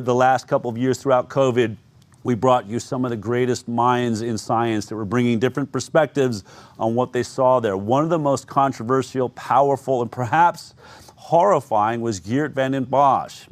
the last couple of years throughout COVID, we brought you some of the greatest minds in science that were bringing different perspectives on what they saw there. One of the most controversial, powerful, and perhaps horrifying was Geert Vanden Bossche,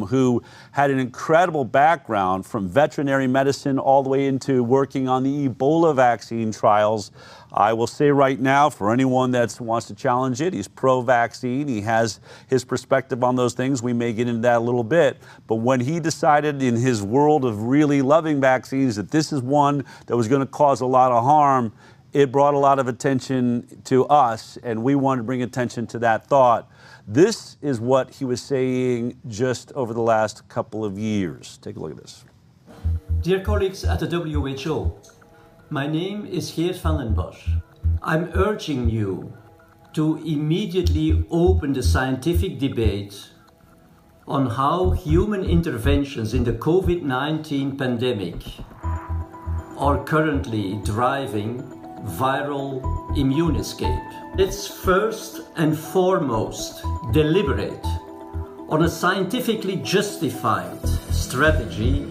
who had an incredible background from veterinary medicine all the way into working on the Ebola vaccine trials. I will say right now, for anyone that wants to challenge it, he's pro-vaccine. He has his perspective on those things. We may get into that a little bit. But when he decided in his world of really loving vaccines that this is one that was going to cause a lot of harm, it brought a lot of attention to us, and we wanted to bring attention to that thought. This is what he was saying just over the last couple of years. Take a look at this. Dear colleagues at the WHO, my name is Geert Vanden Bossche. I'm urging you to immediately open the scientific debate on how human interventions in the COVID-19 pandemic are currently driving viral immune escape. Let's first and foremost deliberate on a scientifically justified strategy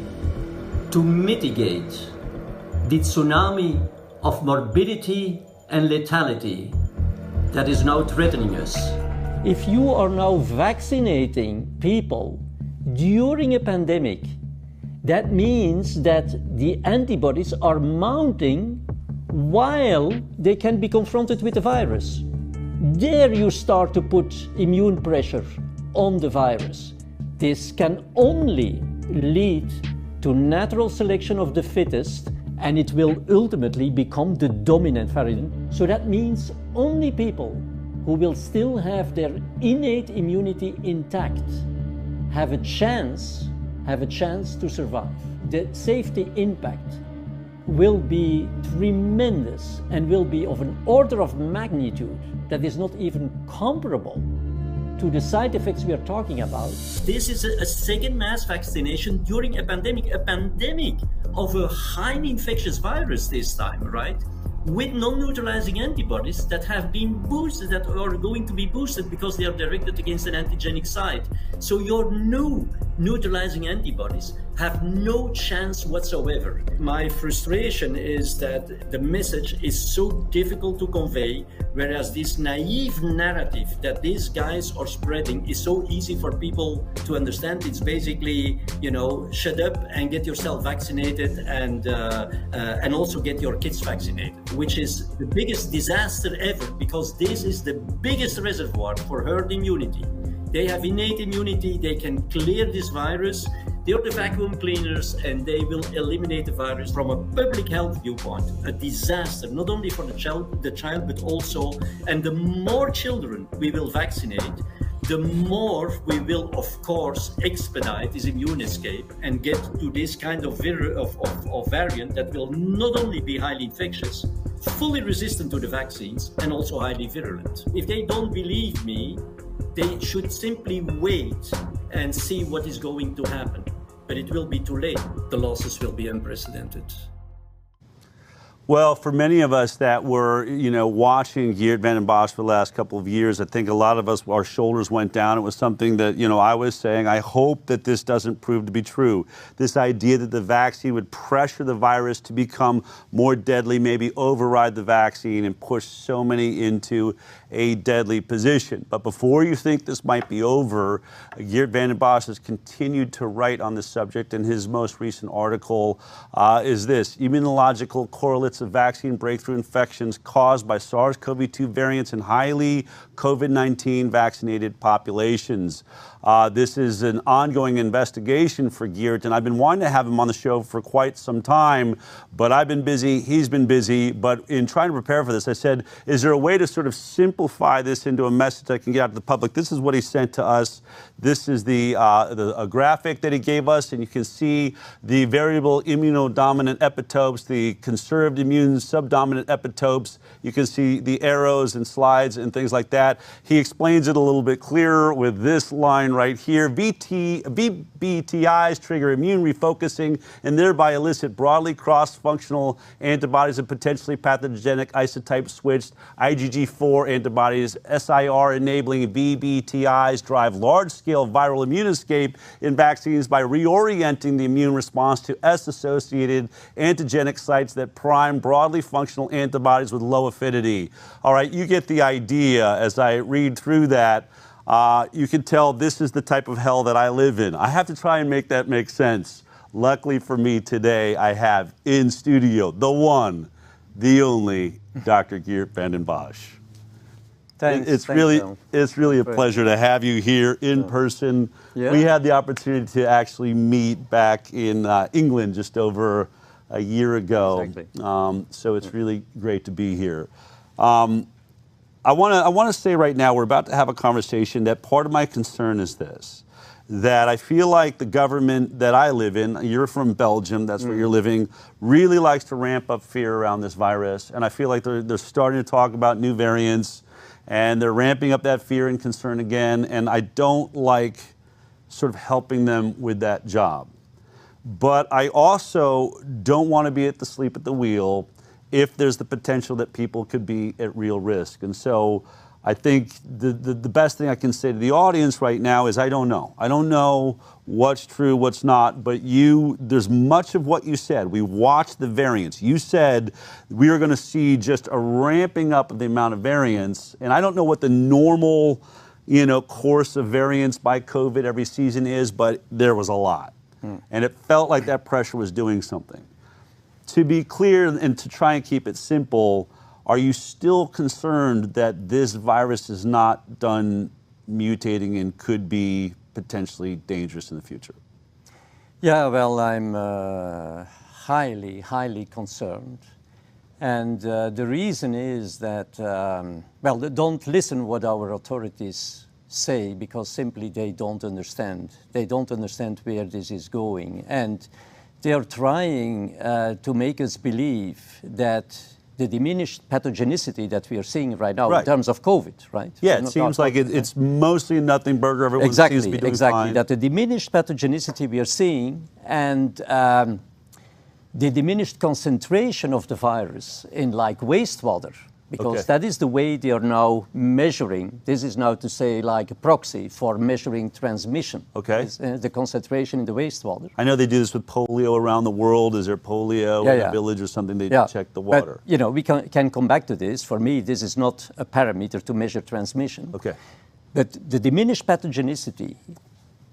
to mitigate the tsunami of morbidity and lethality that is now threatening us. If you are now vaccinating people during a pandemic, that means that the antibodies are mounting while they can be confronted with the virus. There you start to put immune pressure on the virus. This can only lead to natural selection of the fittest, and it will ultimately become the dominant variant. So that means only people who will still have their innate immunity intact have a chance to survive. The safety impact will be tremendous and will be of an order of magnitude that is not even comparable to the side effects we are talking about. This is a second mass vaccination during a pandemic of a highly infectious virus this time, right? With non-neutralizing antibodies that have been boosted, that are going to be boosted because they are directed against an antigenic site. So your new neutralizing antibodies have no chance whatsoever. My frustration is that the message is so difficult to convey, whereas this naive narrative that these guys are spreading is so easy for people to understand. It's basically, shut up and get yourself vaccinated and also get your kids vaccinated, which is the biggest disaster ever, because this is the biggest reservoir for herd immunity. They have innate immunity, they can clear this virus, they're the vacuum cleaners, and they will eliminate the virus. From a public health viewpoint, a disaster, not only for the child, but also, and the more children we will vaccinate, the more we will, of course, expedite this immune escape and get to this kind of variant that will not only be highly infectious, fully resistant to the vaccines, and also highly virulent. If they don't believe me, they should simply wait and see what is going to happen. But it will be too late. The losses will be unprecedented. Well, for many of us that were, watching Geert Vanden Bossche for the last couple of years, I think a lot of us, our shoulders went down. It was something that, I was saying, I hope that this doesn't prove to be true. This idea that the vaccine would pressure the virus to become more deadly, maybe override the vaccine and push so many into a deadly position. But before you think this might be over, Geert Vanden Bossche has continued to write on this subject, and his most recent article is this: Immunological correlates of vaccine breakthrough infections caused by SARS-CoV-2 variants in highly COVID-19 vaccinated populations. This is an ongoing investigation for Geert, and I've been wanting to have him on the show for quite some time, but I've been busy, he's been busy. But in trying to prepare for this, I said, is there a way to sort of simplify this into a message that can get out to the public? This is what he sent to us. This is a graphic that he gave us, and you can see the variable immunodominant epitopes, the conserved immune immune subdominant epitopes. You can see the arrows and slides and things like that. He explains it a little bit clearer with this line right here. VBTIs trigger immune refocusing and thereby elicit broadly cross-functional antibodies and potentially pathogenic isotype switched IgG4 antibodies. SIR enabling VBTIs drive large-scale viral immune escape in vaccines by reorienting the immune response to S-associated antigenic sites that prime broadly functional antibodies with low affinity. All right, you get the idea as I read through that. You can tell this is the type of hell that I live in. I have to try and make that make sense. Luckily for me today, I have in studio the one, the only Dr. Geert Vanden Bossche. Thanks. It's really a pleasure to have you here in person. Yeah. We had the opportunity to actually meet back in England just over a year ago. Exactly. So it's really great to be here. I want to say right now we're about to have a conversation that part of my concern is this, that I feel like the government that I live in, you're from Belgium, that's where you're living, really likes to ramp up fear around this virus. And I feel like they're starting to talk about new variants and they're ramping up that fear and concern again. And I don't like sort of helping them with that job. But I also don't want to be asleep at the wheel if there's the potential that people could be at real risk. And so I think the best thing I can say to the audience right now is I don't know. I don't know what's true, what's not, but there's much of what you said. We watched the variants. You said we are going to see just a ramping up of the amount of variants, and I don't know what the normal, course of variants by COVID every season is, but there was a lot. And it felt like that pressure was doing something. To be clear and to try and keep it simple, are you still concerned that this virus is not done mutating and could be potentially dangerous in the future? Yeah, well, I'm highly, highly concerned. And the reason is that, don't listen what our authorities say, because simply they don't understand. They don't understand where this is going. And they are trying to make us believe that the diminished pathogenicity that we are seeing right now in terms of COVID, right? Yeah, it seems like it's mostly a nothing burger. Everyone seems to be doing fine. That the diminished pathogenicity we are seeing and the diminished concentration of the virus in like wastewater, because that is the way they are now measuring. This is now to say like a proxy for measuring transmission. Okay. The concentration in the wastewater. I know they do this with polio around the world. Is there polio in a village or something? They check the water. But, we can come back to this. For me, this is not a parameter to measure transmission. Okay. But the diminished pathogenicity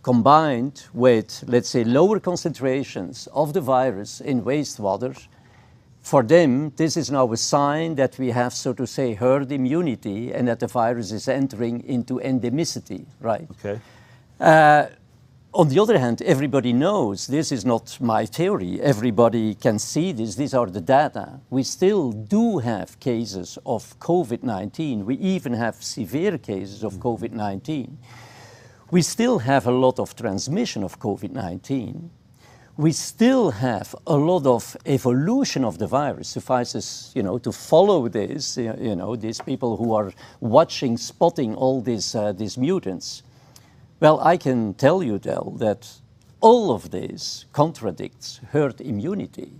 combined with, let's say, lower concentrations of the virus in wastewater, for them, this is now a sign that we have, so to say, herd immunity and that the virus is entering into endemicity, right? Okay. On the other hand, everybody knows, this is not my theory, everybody can see this, these are the data. We still do have cases of COVID-19. We even have severe cases of COVID-19. We still have a lot of transmission of COVID-19. We still have a lot of evolution of the virus. Suffices, to follow this, these people who are watching, spotting all these mutants. Well, I can tell you, Del, that all of this contradicts herd immunity.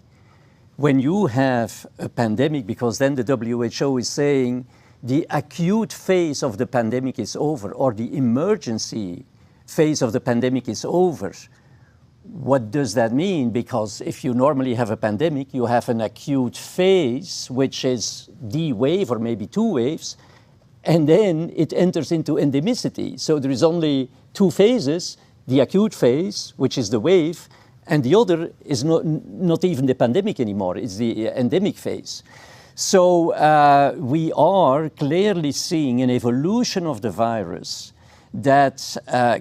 When you have a pandemic, because then the WHO is saying the acute phase of the pandemic is over, or the emergency phase of the pandemic is over. What does that mean? Because if you normally have a pandemic, you have an acute phase, which is the wave or maybe two waves, and then it enters into endemicity. So there is only two phases, the acute phase, which is the wave, and the other is not even the pandemic anymore, it's the endemic phase. So we are clearly seeing an evolution of the virus that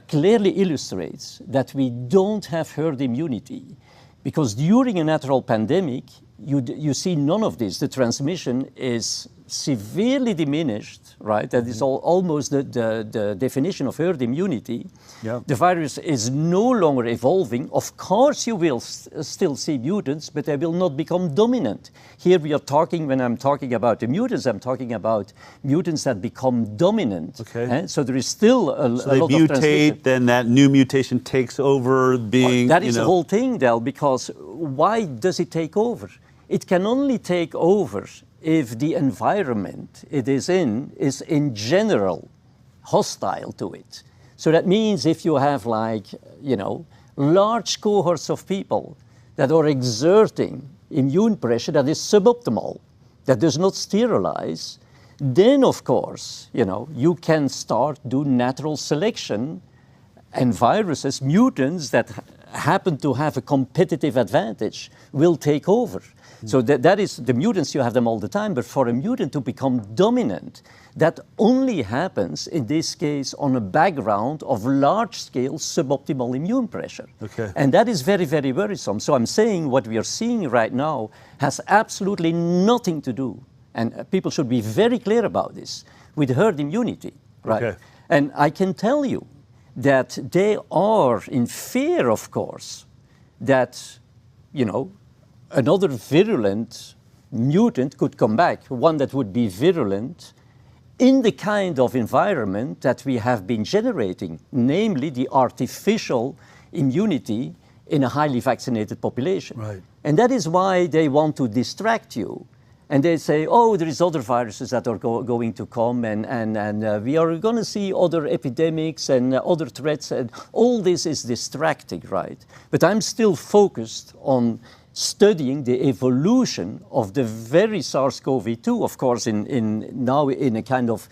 clearly illustrates that we don't have herd immunity. Because during a natural pandemic, you see none of this. The transmission is severely diminished, right? That is almost the definition of herd immunity. Yeah. The virus is no longer evolving. Of course, you will still see mutants, but they will not become dominant. Here we are talking, when I'm talking about the mutants, I'm talking about mutants that become dominant. Okay. So there is still a lot of They mutate, transmission. then that new mutation takes over being, That is the whole thing, Del, because why does it take over? It can only take over if the environment it is in general hostile to it. So that means if you have large cohorts of people that are exerting immune pressure that is suboptimal, that does not sterilize, then of course, you can start do natural selection, and viruses, mutants that happen to have a competitive advantage will take over. So that is, the mutants, you have them all the time, but for a mutant to become dominant, that only happens, in this case, on a background of large-scale suboptimal immune pressure. Okay. And that is very, very worrisome. So I'm saying what we are seeing right now has absolutely nothing to do, and people should be very clear about this, with herd immunity, right? Okay. And I can tell you that they are in fear, of course, that, another virulent mutant could come back, one that would be virulent in the kind of environment that we have been generating, namely the artificial immunity in a highly vaccinated population. Right. And that is why they want to distract you. And they say, oh, there is other viruses that are going to come, and we are going to see other epidemics and other threats, and all this is distracting, right? But I'm still focused on studying the evolution of the very SARS-CoV-2, of course, now in a kind of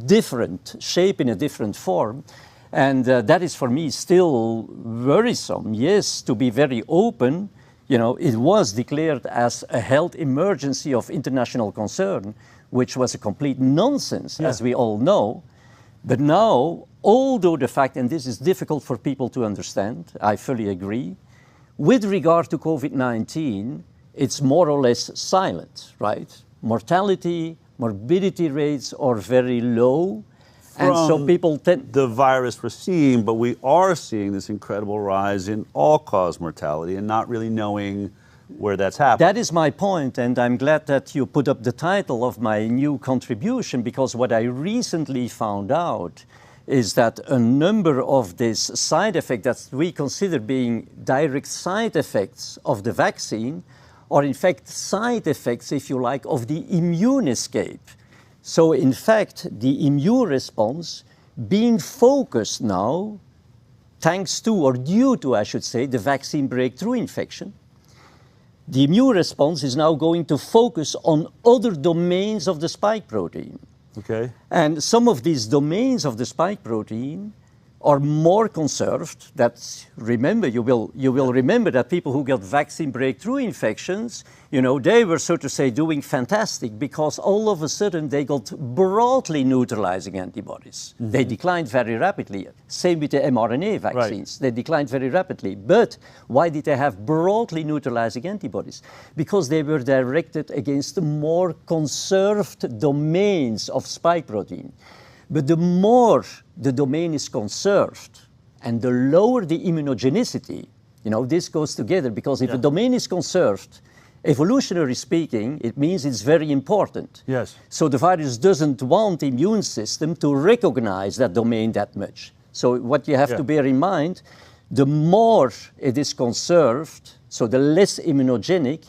different shape, in a different form. And that is for me still worrisome. Yes, to be very open, it was declared as a health emergency of international concern, which was a complete nonsense, as we all know. But now, although the fact, and this is difficult for people to understand, I fully agree, with regard to COVID-19, it's more or less silent, right? Mortality, morbidity rates are very low. And so people tend... the virus we're seeing, but we are seeing this incredible rise in all-cause mortality and not really knowing where that's happening. That is my point, and I'm glad that you put up the title of my new contribution, because what I recently found out is that a number of these side effects that we consider being direct side effects of the vaccine are in fact side effects, if you like, of the immune escape. So in fact, the immune response being focused now, thanks to, or due to, I should say, the vaccine breakthrough infection, the immune response is now going to focus on other domains of the spike protein. Okay. And some of these domains of the spike protein are more conserved. That's, remember, you will remember that people who got vaccine breakthrough infections, they were, so to say, doing fantastic because all of a sudden they got broadly neutralizing antibodies. Mm-hmm. They declined very rapidly. Same with the mRNA vaccines. Right. They declined very rapidly. But why did they have broadly neutralizing antibodies? Because they were directed against more conserved domains of spike protein. But the more the domain is conserved and the lower the immunogenicity, this goes together, because if a domain is conserved, evolutionary speaking, it means it's very important. Yes. So the virus doesn't want the immune system to recognize that domain that much. So what you have to bear in mind, the more it is conserved, so the less immunogenic,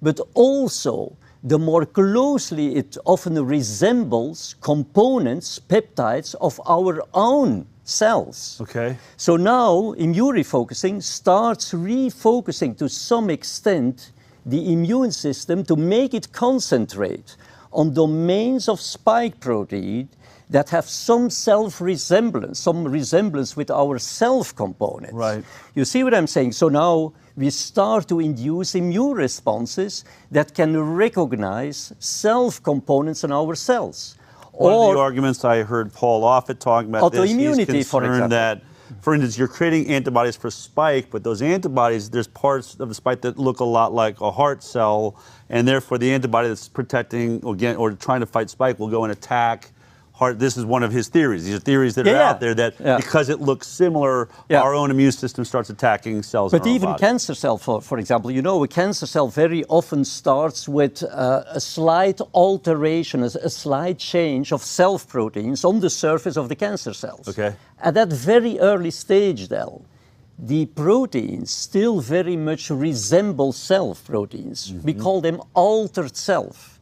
but also the more closely it often resembles components, peptides of our own cells. Okay. So now immune refocusing starts refocusing to some extent the immune system to make it concentrate on domains of spike protein that have some self-resemblance, some resemblance with our self components. Right. You see what I'm saying? So now we start to induce immune responses that can recognize self-components in our cells. One of the arguments I heard Paul Offit talking about this, he's autoimmunity, for concerned example. for instance, you're creating antibodies for spike, but those antibodies, there's parts of the spike that look a lot like a heart cell, and therefore the antibody that's protecting again or trying to fight spike will go and attack heart. This is one of his theories. These are theories that are out there that because it looks similar, our own immune system starts attacking cells. But in our even body. cancer cell, for example, you know, a cancer cell very often starts with a slight alteration, a slight change of self-proteins on the surface of the cancer cells. Okay. At that very early stage, though, the proteins still very much resemble self-proteins. We call them altered self.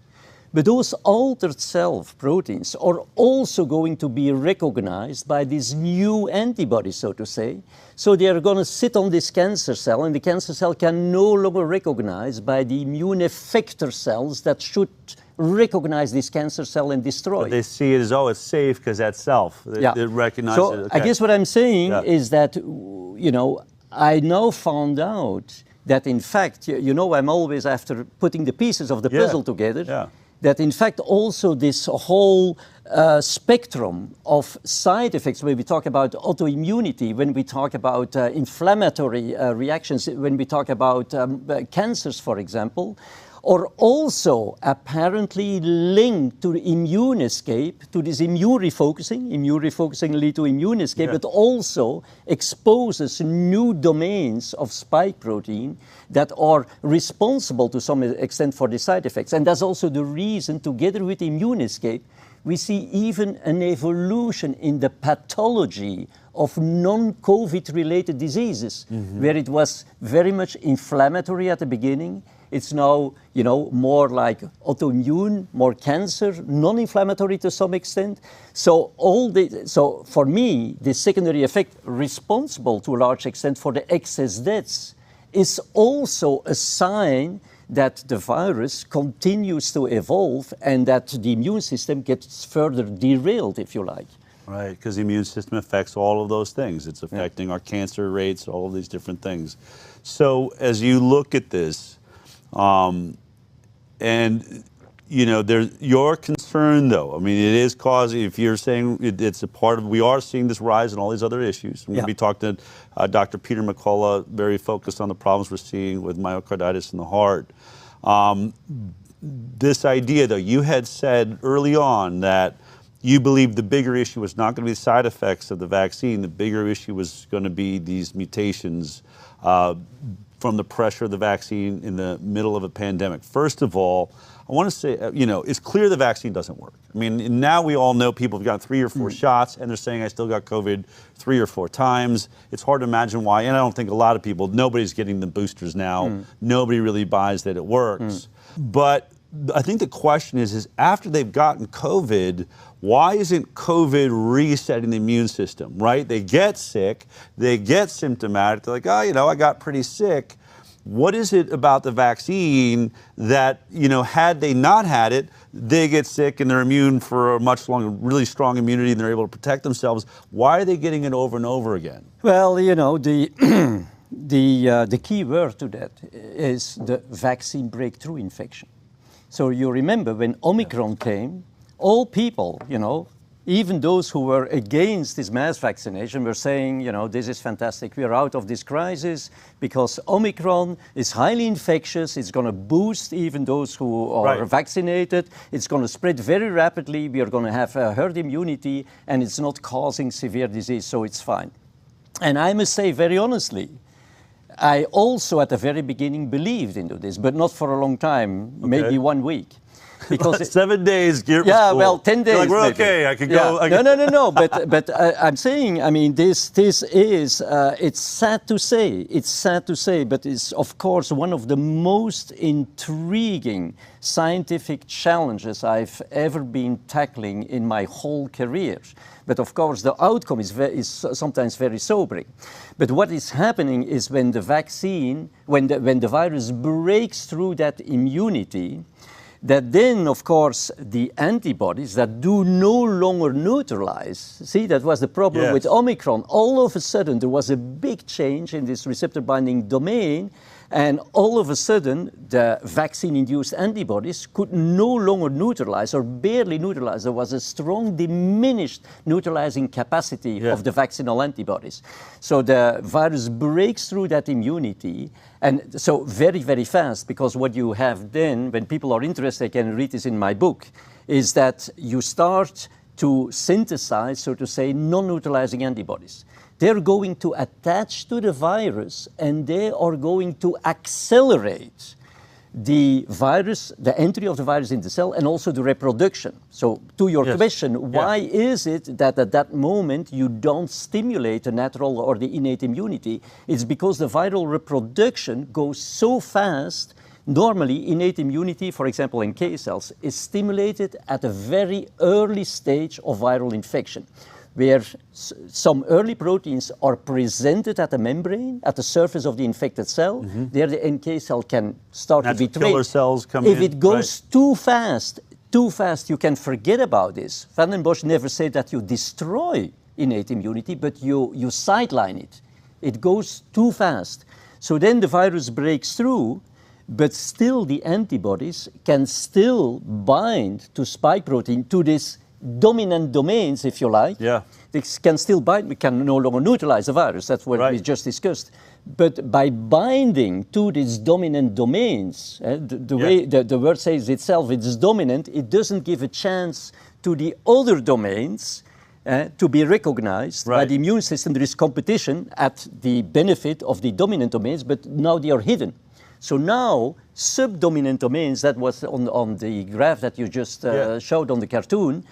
But those altered self proteins are also going to be recognized by these new antibodies, so to say. So they are going to sit on this cancer cell, and the cancer cell can no longer recognize by the immune effector cells that should recognize this cancer cell and destroy But they see it as, oh, it's safe because that's self. They recognize so it. Okay. I guess what I'm saying is that, you know, I now found out that in fact, you know, I'm always after putting the pieces of the puzzle together. That in fact also this whole spectrum of side effects, when we talk about autoimmunity, when we talk about inflammatory reactions, when we talk about cancers, for example, are also apparently linked to the immune escape, to this immune refocusing lead to immune escape, but also exposes new domains of spike protein that are responsible to some extent for the side effects. And that's also the reason, together with immune escape, we see even an evolution in the pathology of non-COVID related diseases, where it was very much inflammatory at the beginning. It's now, you know, more like autoimmune, more cancer, non-inflammatory to some extent. So so for me, the secondary effect responsible to a large extent for the excess deaths is also a sign that the virus continues to evolve and that the immune system gets further derailed, if you like. Right, because the immune system affects all of those things. It's affecting our cancer rates, all of these different things. So as you look at this, and you know, your concern though, I mean, it is causing, if you're saying it's a part of, we are seeing this rise in all these other issues. We're going to be talking to Dr. Peter McCullough, very focused on the problems we're seeing with myocarditis in the heart. This idea though, you had said early on that you believe the bigger issue was not going to be the side effects of the vaccine. The bigger issue was going to be these mutations from the pressure of the vaccine in the middle of a pandemic. First of all, I want to say, you know, it's clear the vaccine doesn't work. I mean, now we all know people have gotten 3 or 4 shots, and they're saying, I still got COVID 3 or 4 times. It's hard to imagine why, and I don't think a lot of people, nobody's getting the boosters now. Nobody really buys that it works. But I think the question is after they've gotten COVID, why isn't COVID resetting the immune system, right? They get sick, they get symptomatic, they're like, oh, you know, I got pretty sick. What is it about the vaccine that, you know, had they not had it, they get sick and they're immune for a much longer, really strong immunity, and they're able to protect themselves? Why are they getting it over and over again? Well, you know, the key word to that is the vaccine breakthrough infection. So you remember when Omicron came, all people, you know, even those who were against this mass vaccination were saying, you know, this is fantastic. We are out of this crisis because Omicron is highly infectious. It's going to boost even those who are vaccinated. It's going to spread very rapidly. We are going to have herd immunity, and it's not causing severe disease, so it's fine. And I must say very honestly, I also at the very beginning believed into this, but not for a long time, maybe 1 week. Because 7 days, Geert. Yeah, well, 10 days. You're like, we're maybe. okay. I can go. Yeah. No. But I'm saying, I mean, this is. It's sad to say. It's sad to say, but it's of course one of the most intriguing scientific challenges I've ever been tackling in my whole career. But of course, the outcome is sometimes very sobering. But what is happening is when the vaccine, when the virus breaks through that immunity, that then, of course, the antibodies that do no longer neutralize, see, that was the problem with Omicron. All of a sudden, there was a big change in this receptor binding domain, And all of a sudden, the vaccine-induced antibodies could no longer neutralize or barely neutralize. There was a strong diminished neutralizing capacity of the vaccinal antibodies. So the virus breaks through that immunity, and so very, very fast, because what you have then, when people are interested, they can read this in my book, is that you start to synthesize, so to say, non-neutralizing antibodies. They're going to attach to the virus, and they are going to accelerate the virus, the entry of the virus in the cell, and also the reproduction. So to your question, why is it that at that moment you don't stimulate the natural or the innate immunity? It's because the viral reproduction goes so fast. Normally, innate immunity, for example, in K cells, is stimulated at a very early stage of viral infection, where some early proteins are presented at the membrane, at the surface of the infected cell. There the NK cell can start to be trained. Killer cells come if in, it goes too fast, you can forget about this. Vanden Bossche never said that you destroy innate immunity, but you sideline it. It goes too fast. So then the virus breaks through, but still the antibodies can still bind to spike protein, to this dominant domains, if you like. They can still bind. We can no longer neutralize the virus. That's what we just discussed. But by binding to these dominant domains, the way the word says itself, it's dominant, it doesn't give a chance to the other domains to be recognized by the immune system. There is competition at the benefit of the dominant domains, but now they are hidden. So now, subdominant domains, that was on the graph that you just showed on the cartoon,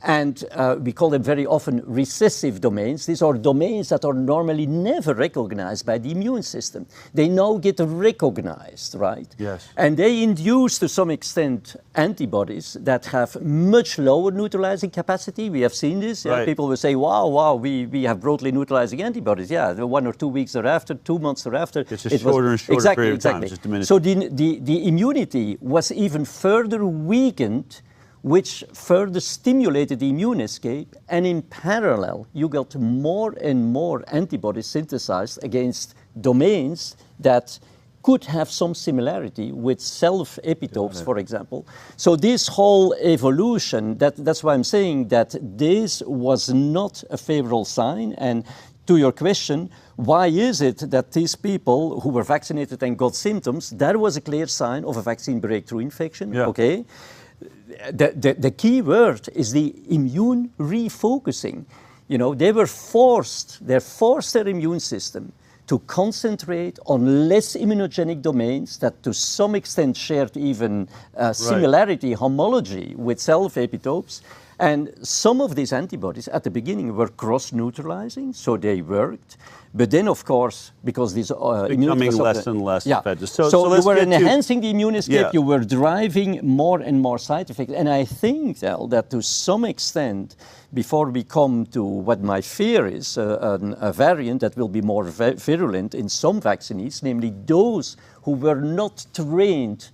and we call them very often recessive domains. These are domains that are normally never recognized by the immune system. They now get recognized, right? And they induce, to some extent, antibodies that have much lower neutralizing capacity. We have seen this. People will say, wow, we have broadly neutralizing antibodies. 1 or 2 weeks thereafter, 2 months thereafter. It's a shorter and shorter period of time. Just diminishing. So the immunity was even further weakened, which further stimulated the immune escape, and in parallel, you got more and more antibodies synthesized against domains that could have some similarity with self-epitopes, for example. So this whole evolution, that's why I'm saying that this was not a favorable sign. And to your question, why is it that these people who were vaccinated and got symptoms, that was a clear sign of a vaccine breakthrough infection, okay? The key word is the immune refocusing. You know, they forced their immune system to concentrate on less immunogenic domains that to some extent shared even similarity, homology with self-epitopes. And some of these antibodies at the beginning were cross-neutralizing, so they worked. But then, of course, because these becoming less and less effective. So you were enhancing the immune escape, you were driving more and more side effects. And I think, that to some extent, before we come to what my fear is, a variant that will be more virulent in some vaccines, namely those who were not trained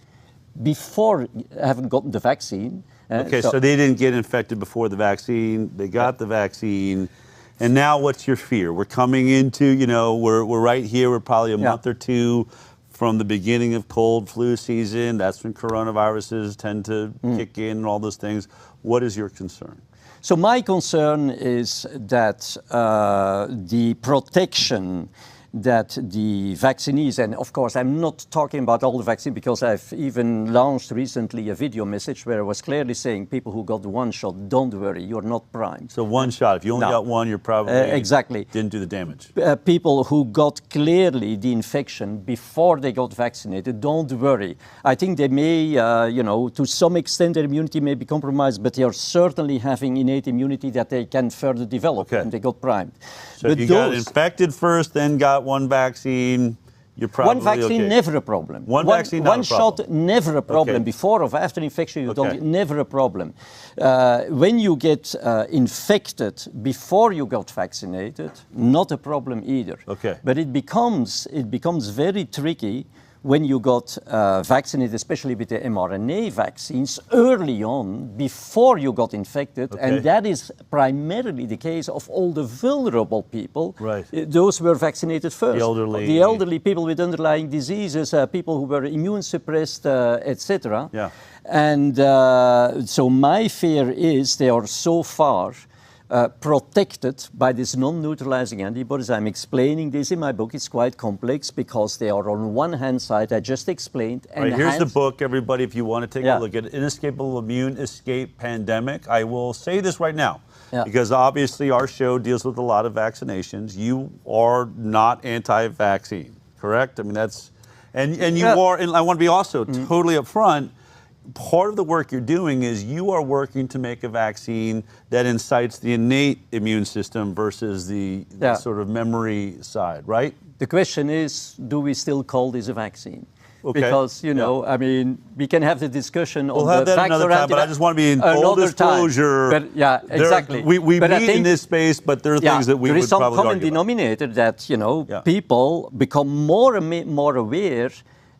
before having gotten the vaccine. Okay, so they didn't get infected before the vaccine, they got the vaccine, and now what's your fear? We're coming into, we're right here, we're probably a month or two from the beginning of cold flu season. That's when coronaviruses tend to kick in and all those things. What is your concern? So my concern is that the protection that the vaccinees, and of course I'm not talking about all the vaccine because I've even launched recently a video message where I was clearly saying people who got one shot, don't worry, you're not primed. So one shot, if you only got one, you're probably didn't do the damage. People who got clearly the infection before they got vaccinated, don't worry. I think they may, to some extent their immunity may be compromised, but they are certainly having innate immunity that they can further develop, and they got primed. So if you got infected first, then got one vaccine, you're probably one vaccine, never a problem. One vaccine, not one a problem. shot, never a problem. Before or after infection, never a problem. When you get infected before you got vaccinated, not a problem either. But it becomes very tricky when you got vaccinated, especially with the mRNA vaccines, early on, before you got infected, and that is primarily the case of all the vulnerable people. Right. Those were vaccinated first. The elderly people with underlying diseases, people who were immune suppressed, etc. Yeah. And so my fear is they are so far protected by these non-neutralizing antibodies. I'm explaining this in my book. It's quite complex because they are on one hand side, I just explained. And here's the book, everybody, if you want to take a look at Inescapable Immune Escape Pandemic. I will say this right now, because obviously our show deals with a lot of vaccinations. You are not anti-vaccine, correct? I mean, that's, and you are, and I want to be also totally upfront, part of the work you're doing is you are working to make a vaccine that incites the innate immune system versus the sort of memory side, right? The question is, do we still call this a vaccine? Okay. Because, you know, I mean, we can have the discussion we'll on have the that another time, but I just want to be in full disclosure. But yeah, exactly. We meet in this space, but there are things that we would probably argue about. There is some common denominator that, you know, people become more and more aware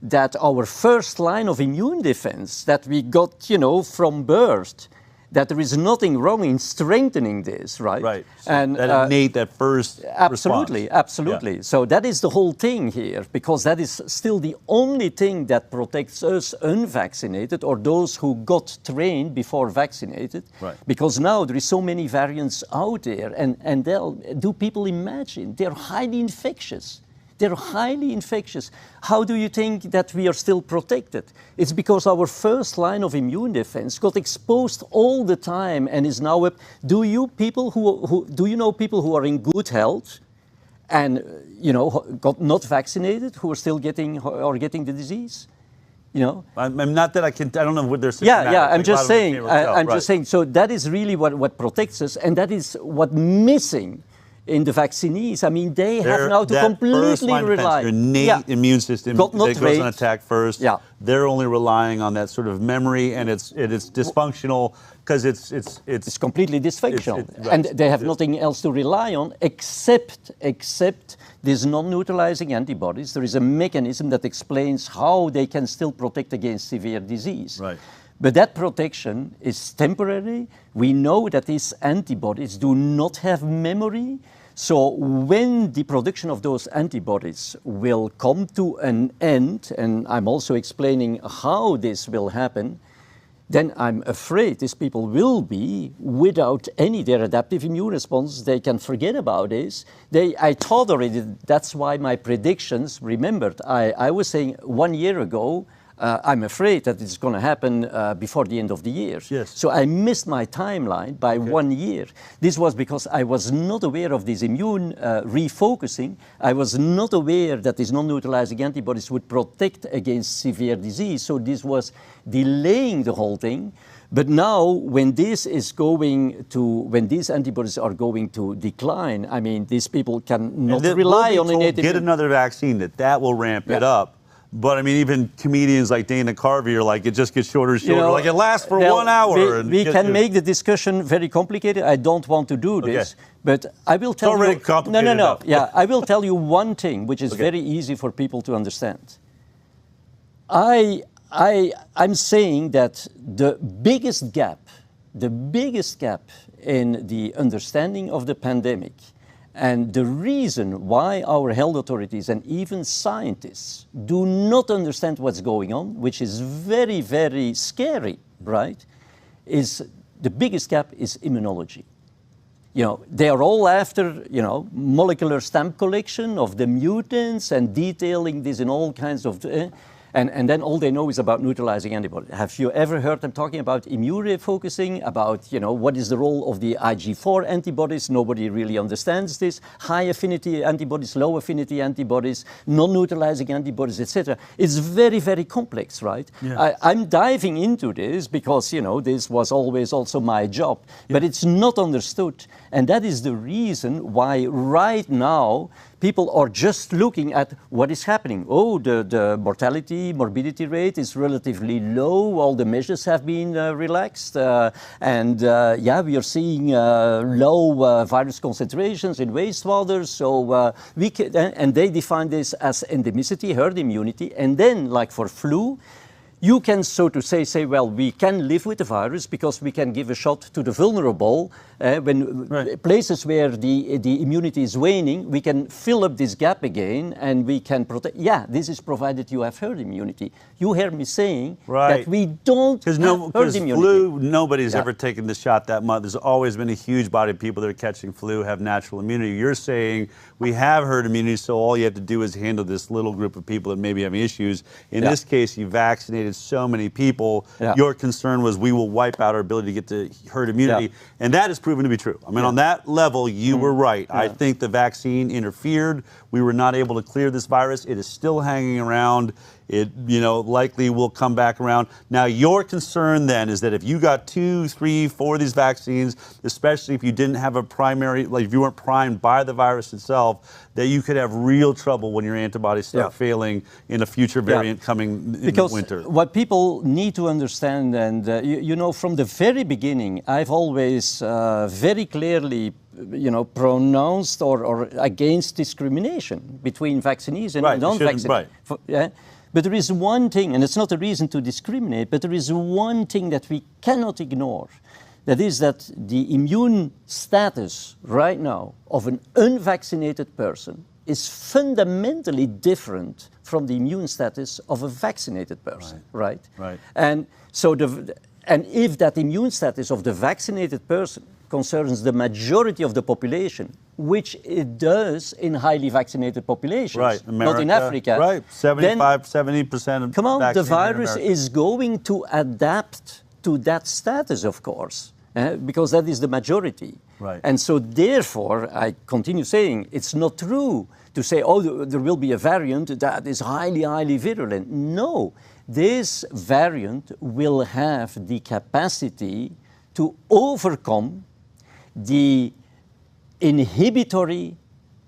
that our first line of immune defense that we got, you know, from birth, that there is nothing wrong in strengthening this, right? Right. So and that innate, that first absolutely, response. Absolutely. So that is the whole thing here, because that is still the only thing that protects us unvaccinated or those who got trained before vaccinated. Right. Because now there is so many variants out there, and do people imagine they're highly infectious? They're highly infectious. How do you think that we are still protected? It's because our first line of immune defense got exposed all the time and is now up. Do you know people who are in good health and, you know, got not vaccinated who are still getting the disease? You know? I'm not that I don't know what they're saying. Yeah, I'm just saying. I'm just saying. So that is really what protects us, and that is what missing in the vaccinees. I mean, they have now to completely rely. Your innate immune system that goes on attack first. Yeah. They're only relying on that sort of memory, and it's dysfunctional because it's completely dysfunctional, and they have nothing else to rely on except these non-neutralizing antibodies. There is a mechanism that explains how they can still protect against severe disease. Right. But that protection is temporary. We know that these antibodies do not have memory. So when the production of those antibodies will come to an end, and I'm also explaining how this will happen, then I'm afraid these people will be without their adaptive immune response. They can forget about this. I thought already, that's why my predictions, remembered, I was saying 1 year ago, I'm afraid that it's going to happen before the end of the year. Yes. So I missed my timeline by 1 year. This was because I was not aware of this immune refocusing. I was not aware that these non-neutralizing antibodies would protect against severe disease. So this was delaying the whole thing. But now, when these antibodies are going to decline, I mean, these people cannot rely on innate. Get another vaccine that will ramp it up. But I mean, even comedians like Dana Carvey are like, it just gets shorter and shorter. Like it lasts for 1 hour. We can make the discussion very complicated. I don't want to do this, but I will tell you. No. Yeah, I will tell you one thing, which is very easy for people to understand. I'm saying that the biggest gap in the understanding of the pandemic, and the reason why our health authorities and even scientists do not understand what's going on, which is very, very scary, right, is the biggest gap is immunology. You know, they are all after, you know, molecular stamp collection of the mutants and detailing this in all kinds of... And then all they know is about neutralizing antibodies. Have you ever heard them talking about immune refocusing, about, you know, what is the role of the IgG4 antibodies? Nobody really understands this. High affinity antibodies, low affinity antibodies, non-neutralizing antibodies, etc. It's very, very complex, right? Yeah. I'm diving into this because, you know, this was always also my job, but it's not understood. And that is the reason why right now people are just looking at what is happening. Oh, the mortality, morbidity rate is relatively low. All the measures have been relaxed. Yeah, we are seeing low virus concentrations in wastewater. So we can, and they define this as endemicity, herd immunity. And then, like for flu, you can, so to say, well, we can live with the virus because we can give a shot to the vulnerable. Places where the immunity is waning, we can fill up this gap again and we can protect. Yeah, this is provided you have herd immunity. You hear me saying that we don't have herd immunity. Flu, nobody's ever taken the shot that much. There's always been a huge body of people that are catching flu, have natural immunity. You're saying we have herd immunity, so all you have to do is handle this little group of people that may be having issues. In this case, you vaccinated so many people. Your concern was we will wipe out our ability to get to herd immunity, and that is proven to be true. I mean, on that level, you were right. I think the vaccine interfered. We were not able to clear this virus. It is still hanging around. It, likely will come back around. Now, your concern then is that if you got 2, 3, 4 of these vaccines, especially if you didn't have a primary, like if you weren't primed by the virus itself, that you could have real trouble when your antibodies start failing in a future variant coming in the winter. Because what people need to understand, and from the very beginning, I've always very clearly pronounced or against discrimination between vaccinees and non-vaccinees. But there is one thing, and it's not a reason to discriminate, but there is one thing that we cannot ignore. That is that the immune status right now of an unvaccinated person is fundamentally different from the immune status of a vaccinated person, right? And so, and if that immune status of the vaccinated person concerns the majority of the population, which it does in highly vaccinated populations, America, not in Africa. 70% of come on, the virus is going to adapt to that status, of course, because that is the majority. And so therefore, I continue saying, it's not true to say, oh, there will be a variant that is highly, highly virulent. No, this variant will have the capacity to overcome the inhibitory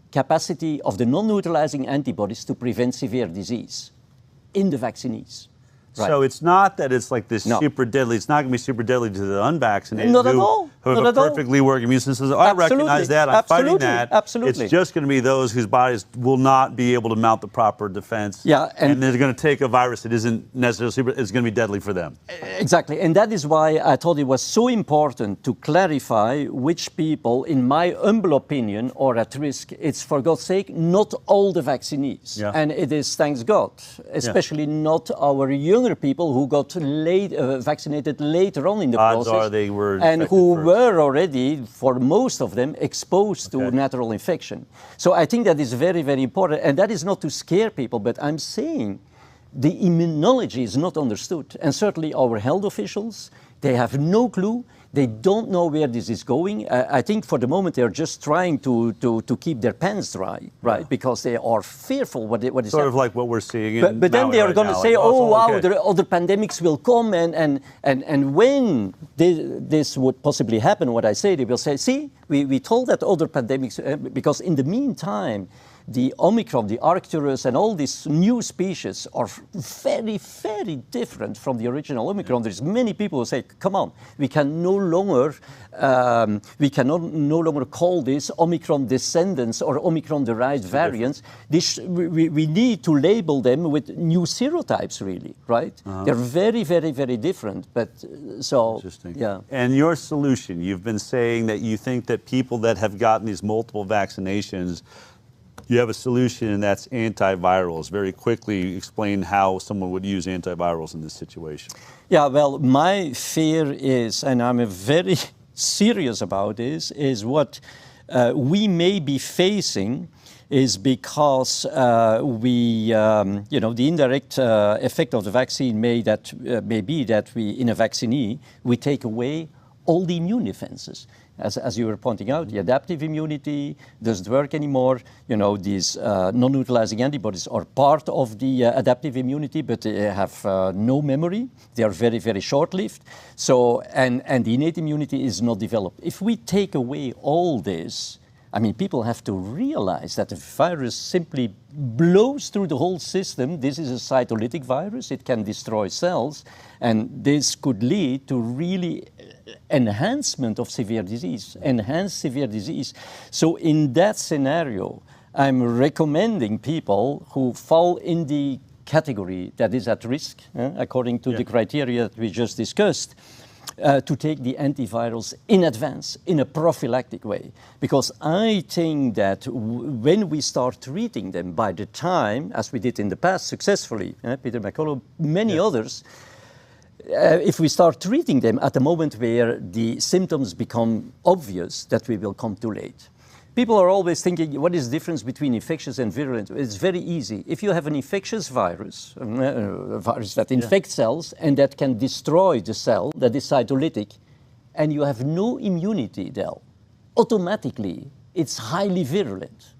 capacity of the non-neutralizing antibodies to prevent severe disease in the vaccinees. So it's not that it's like this super deadly. It's not going to be super deadly to the unvaccinated Not at all. who have a perfectly working immune system. I recognize that. I'm fighting that. Absolutely. It's just going to be those whose bodies will not be able to mount the proper defense. And they're going to take a virus that isn't necessarily super. It's going to be deadly for them. Exactly. And that is why I thought it was so important to clarify which people, in my humble opinion, are at risk. It's, for God's sake, not all the vaccinees. And it is, thanks God, especially not our younger people who got vaccinated later on in the process, are they were and who were already, for most of them, exposed to natural infection. So I think that is very, very important, and that is not to scare people, but I'm saying the immunology is not understood, and certainly our health officials, they have no clue. They don't know where this is going. I think for the moment they're just trying to keep their pants dry, because they are fearful what is happening. Sort of like what we're seeing in But then they are going to say, oh, wow, other pandemics will come, and when this would possibly happen, what I say, they will say, see, we told that other pandemics, because in the meantime, the Omicron, the Arcturus, and all these new species are very, very different from the original Omicron. There's many people who say, come on, we can no longer call this Omicron descendants or Omicron-derived variants. We need to label them with new serotypes, really, right? They're very, very, very different. But so, yeah. And your solution, you've been saying that you think that people that have gotten these multiple vaccinations, you have a solution, and that's antivirals. Very quickly explain how someone would use antivirals in this situation. Yeah, well, my fear is, and I'm very serious about this, is what we may be facing is because the indirect effect of the vaccine may be that we, in a vaccinee, we take away all the immune defenses. As you were pointing out, the adaptive immunity doesn't work anymore. These non-neutralizing antibodies are part of the adaptive immunity, but they have no memory. They are very, very short-lived. So, and the innate immunity is not developed. If we take away all this, I mean, people have to realize that the virus simply blows through the whole system. This is a cytolytic virus. It can destroy cells, and this could lead to really enhancement of severe disease, enhanced severe disease. So in that scenario, I'm recommending people who fall in the category that is at risk, according to the criteria that we just discussed, to take the antivirals in advance, in a prophylactic way. Because I think that when we start treating them, by the time, as we did in the past successfully, Peter McCullough, many others, if we start treating them at the moment where the symptoms become obvious, that we will come too late. People are always thinking, what is the difference between infectious and virulent? It's very easy. If you have an infectious virus, a virus that infects cells and that can destroy the cell, that is cytolytic, and you have no immunity, automatically it's highly virulent.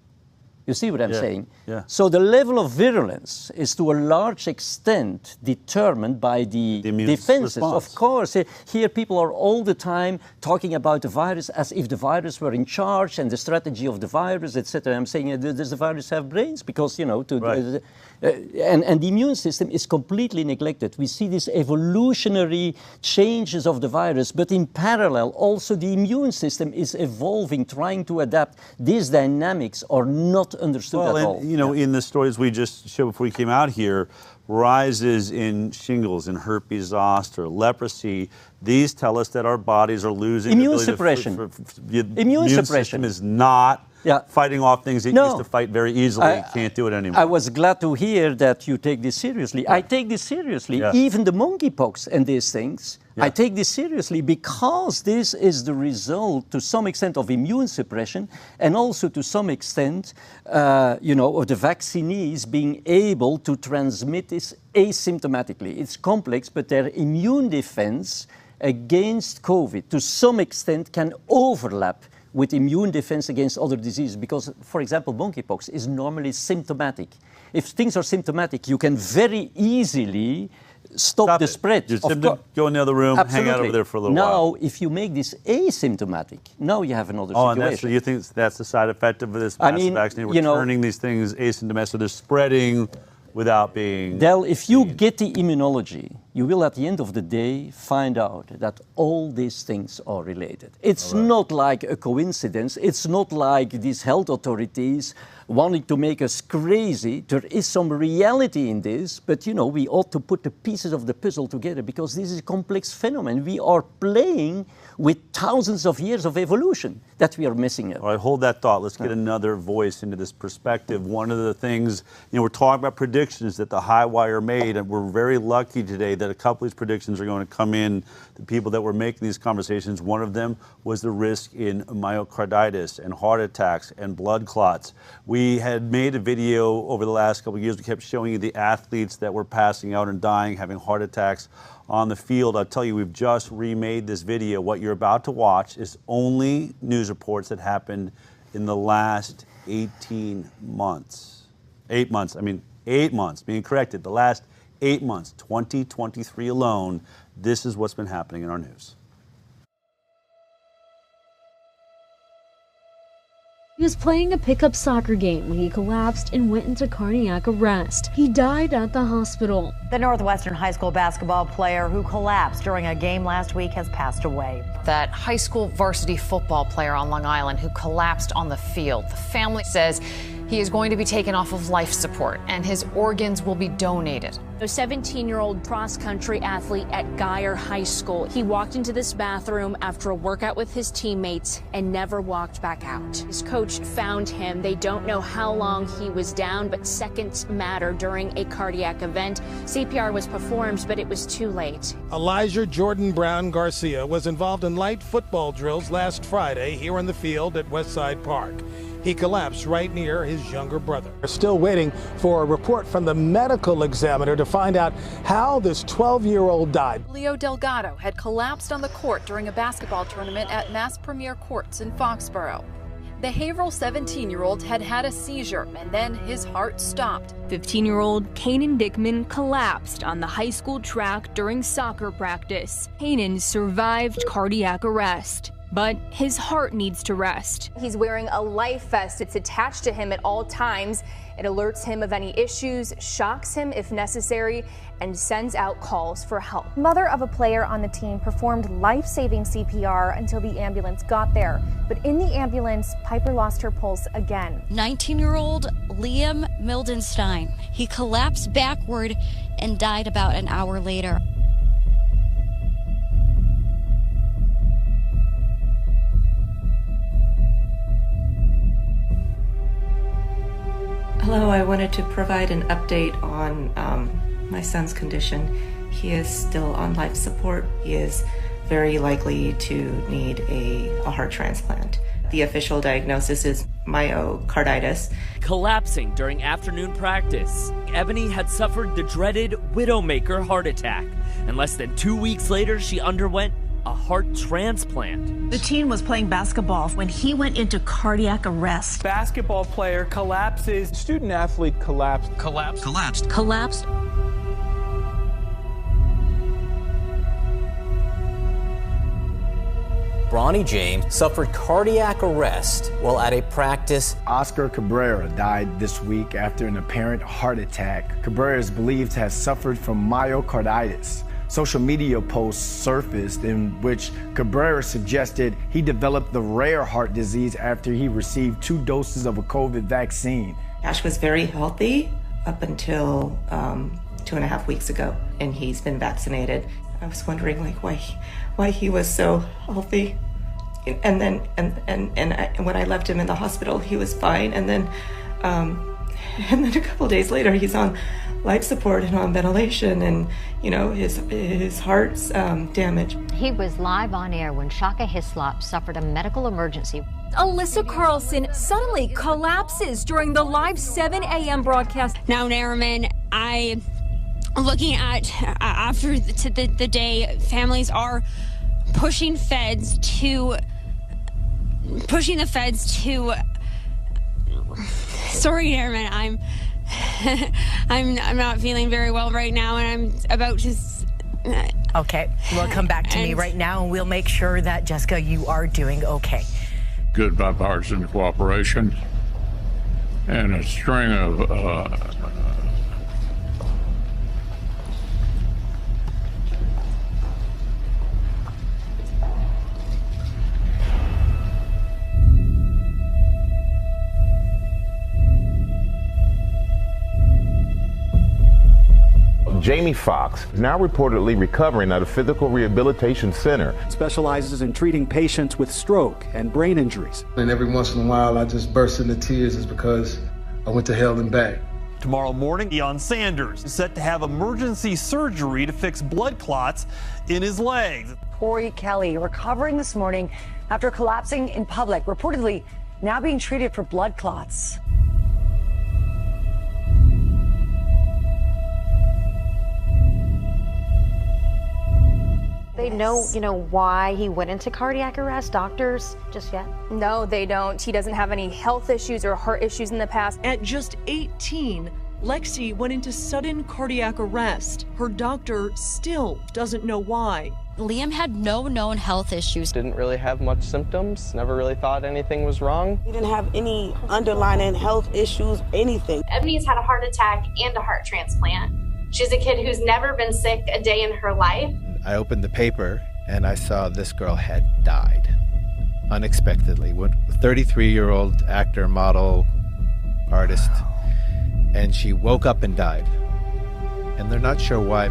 You see what I'm saying? Yeah. So the level of virulence is to a large extent determined by the defenses. Response. Of course, here people are all the time talking about the virus as if the virus were in charge and the strategy of the virus, etc. I'm saying, does the virus have brains? Because, and the immune system is completely neglected. We see these evolutionary changes of the virus, but in parallel, also the immune system is evolving, trying to adapt. These dynamics are not understood at all. And, in the stories we just showed before we came out here, rises in shingles and herpes zoster, leprosy, these tell us that our bodies are losing immune suppression. Immune system is not fighting off things it used to fight very easily. Can't do it anymore. I was glad to hear that you take this seriously. I take this seriously. Even the monkeypox and these things, I take this seriously because this is the result, to some extent, of immune suppression, and also to some extent, of the vaccinees being able to transmit this asymptomatically. It's complex, but their immune defense against COVID, to some extent, can overlap with immune defense against other diseases. Because, for example, monkeypox is normally symptomatic. If things are symptomatic, you can very easily stop the spread. Just go in the other room, hang out over there for a little while. Now, if you make this asymptomatic, now you have another situation. And that's what you think that's the side effect of this massive vaccination? We're turning these things asymptomatic, so they're spreading without being... Del, if you get the immunology, you will at the end of the day find out that all these things are related. It's not like a coincidence. It's not like these health authorities wanting to make us crazy. There is some reality in this, but we ought to put the pieces of the puzzle together because this is a complex phenomenon. We are playing with thousands of years of evolution that we are missing out. All right, hold that thought. Let's get another voice into this perspective. One of the things, we're talking about predictions that the HighWire made, and we're very lucky today that a couple of these predictions are going to come in. The people that were making these conversations, one of them was the risk in myocarditis and heart attacks and blood clots. We had made a video over the last couple of years. We kept showing you the athletes that were passing out and dying, having heart attacks on the field. I'll tell you, we've just remade this video. What you're about to watch is only news reports that happened in the last 18 months. 8 months, being corrected. The last 8 months, 2023 alone, this is what's been happening in our news. He was playing a pickup soccer game when he collapsed and went into cardiac arrest. He died at the hospital. The Northwestern high school basketball player who collapsed during a game last week has passed away. That high school varsity football player on Long Island who collapsed on the field. The family says he is going to be taken off of life support and his organs will be donated. A 17-year-old cross-country athlete at Geyer High School. He walked into this bathroom after a workout with his teammates and never walked back out. His coach found him. They don't know how long he was down, but seconds matter during a cardiac event. CPR was performed, but it was too late. Elijah Jordan Brown Garcia was involved in light football drills last Friday here on the field at Westside Park. He collapsed right near his younger brother. We're still waiting for a report from the medical examiner to find out how this 12-year-old died. Leo Delgado had collapsed on the court during a basketball tournament at Mass Premier Courts in Foxborough. The Haverhill 17-year-old had had a seizure and then his heart stopped. 15-year-old Kanan Dickman collapsed on the high school track during soccer practice. Kanan survived cardiac arrest. But his heart needs to rest. He's wearing a life vest. It's attached to him at all times. It alerts him of any issues, shocks him if necessary, and sends out calls for help. Mother of a player on the team performed life-saving CPR until the ambulance got there. But in the ambulance, Piper lost her pulse again. 19-year-old Liam Mildenstein. He collapsed backward and died about an hour later. Hello, I wanted to provide an update on my son's condition. He is still on life support. He is very likely to need a heart transplant. The official diagnosis is myocarditis. Collapsing during afternoon practice, Ebony had suffered the dreaded Widowmaker heart attack, and less than 2 weeks later, she underwent a heart transplant. The teen was playing basketball when he went into cardiac arrest. Basketball player collapses. Student athlete collapsed. Collapsed. Bronny James suffered cardiac arrest while at a practice. Oscar Cabrera died this week after an apparent heart attack. Cabrera is believed to have suffered from myocarditis. Social media posts surfaced in which Cabrera suggested he developed the rare heart disease after he received 2 doses of a COVID vaccine. Ash was very healthy up until 2.5 weeks ago, and he's been vaccinated. I was wondering why he was so healthy, and then when I left him in the hospital, he was fine, and then a couple days later, he's on life support and on ventilation, and his heart's damaged. He was live on air when Shaka Hislop suffered a medical emergency. Alyssa Carlson suddenly collapses during the live 7 a.m. broadcast. Now, Nariman, looking at after the day, families are pushing the feds to. Sorry, Nariman, I'm not feeling very well right now, and I'm about to. Okay, well, come back to me right now, and we'll make sure that, Jessica, you are doing okay. Good bipartisan cooperation and a string of Jamie Foxx is now reportedly recovering at a physical rehabilitation center. Specializes in treating patients with stroke and brain injuries. And every once in a while I just burst into tears is because I went to hell and back. Tomorrow morning, Deion Sanders is set to have emergency surgery to fix blood clots in his legs. Corey Kelly recovering this morning after collapsing in public, reportedly now being treated for blood clots. They know, why he went into cardiac arrest, doctors, just yet? No, they don't. He doesn't have any health issues or heart issues in the past. At just 18, Lexi went into sudden cardiac arrest. Her doctor still doesn't know why. Liam had no known health issues. Didn't really have much symptoms, never really thought anything was wrong. He didn't have any underlying health issues, anything. Ebony's had a heart attack and a heart transplant. She's a kid who's never been sick a day in her life. I opened the paper and I saw this girl had died unexpectedly. 33-year-old actor, model, artist, and she woke up and died. And they're not sure why.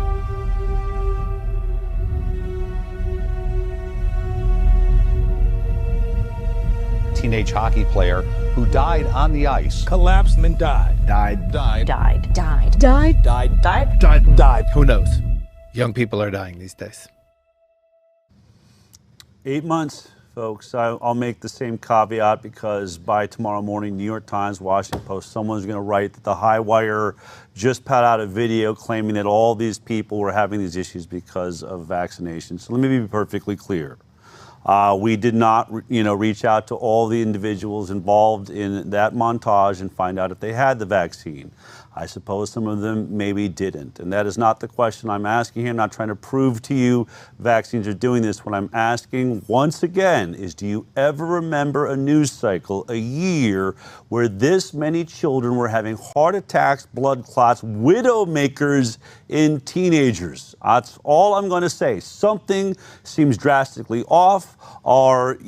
Teenage hockey player who died on the ice. Collapsed and died. Died. Who knows? Young people are dying these days. 8 months, folks. I'll make the same caveat because by tomorrow morning, New York Times, Washington Post, someone's going to write that the HighWire just put out a video claiming that all these people were having these issues because of vaccination. So let me be perfectly clear. We did not, reach out to all the individuals involved in that montage and find out if they had the vaccine. I suppose some of them maybe didn't. And that is not the question I'm asking here. I'm not trying to prove to you vaccines are doing this. What I'm asking once again is, do you ever remember a news cycle, a year, where this many children were having heart attacks, blood clots, widowmakers in teenagers? That's all I'm going to say. Something seems drastically off. Our,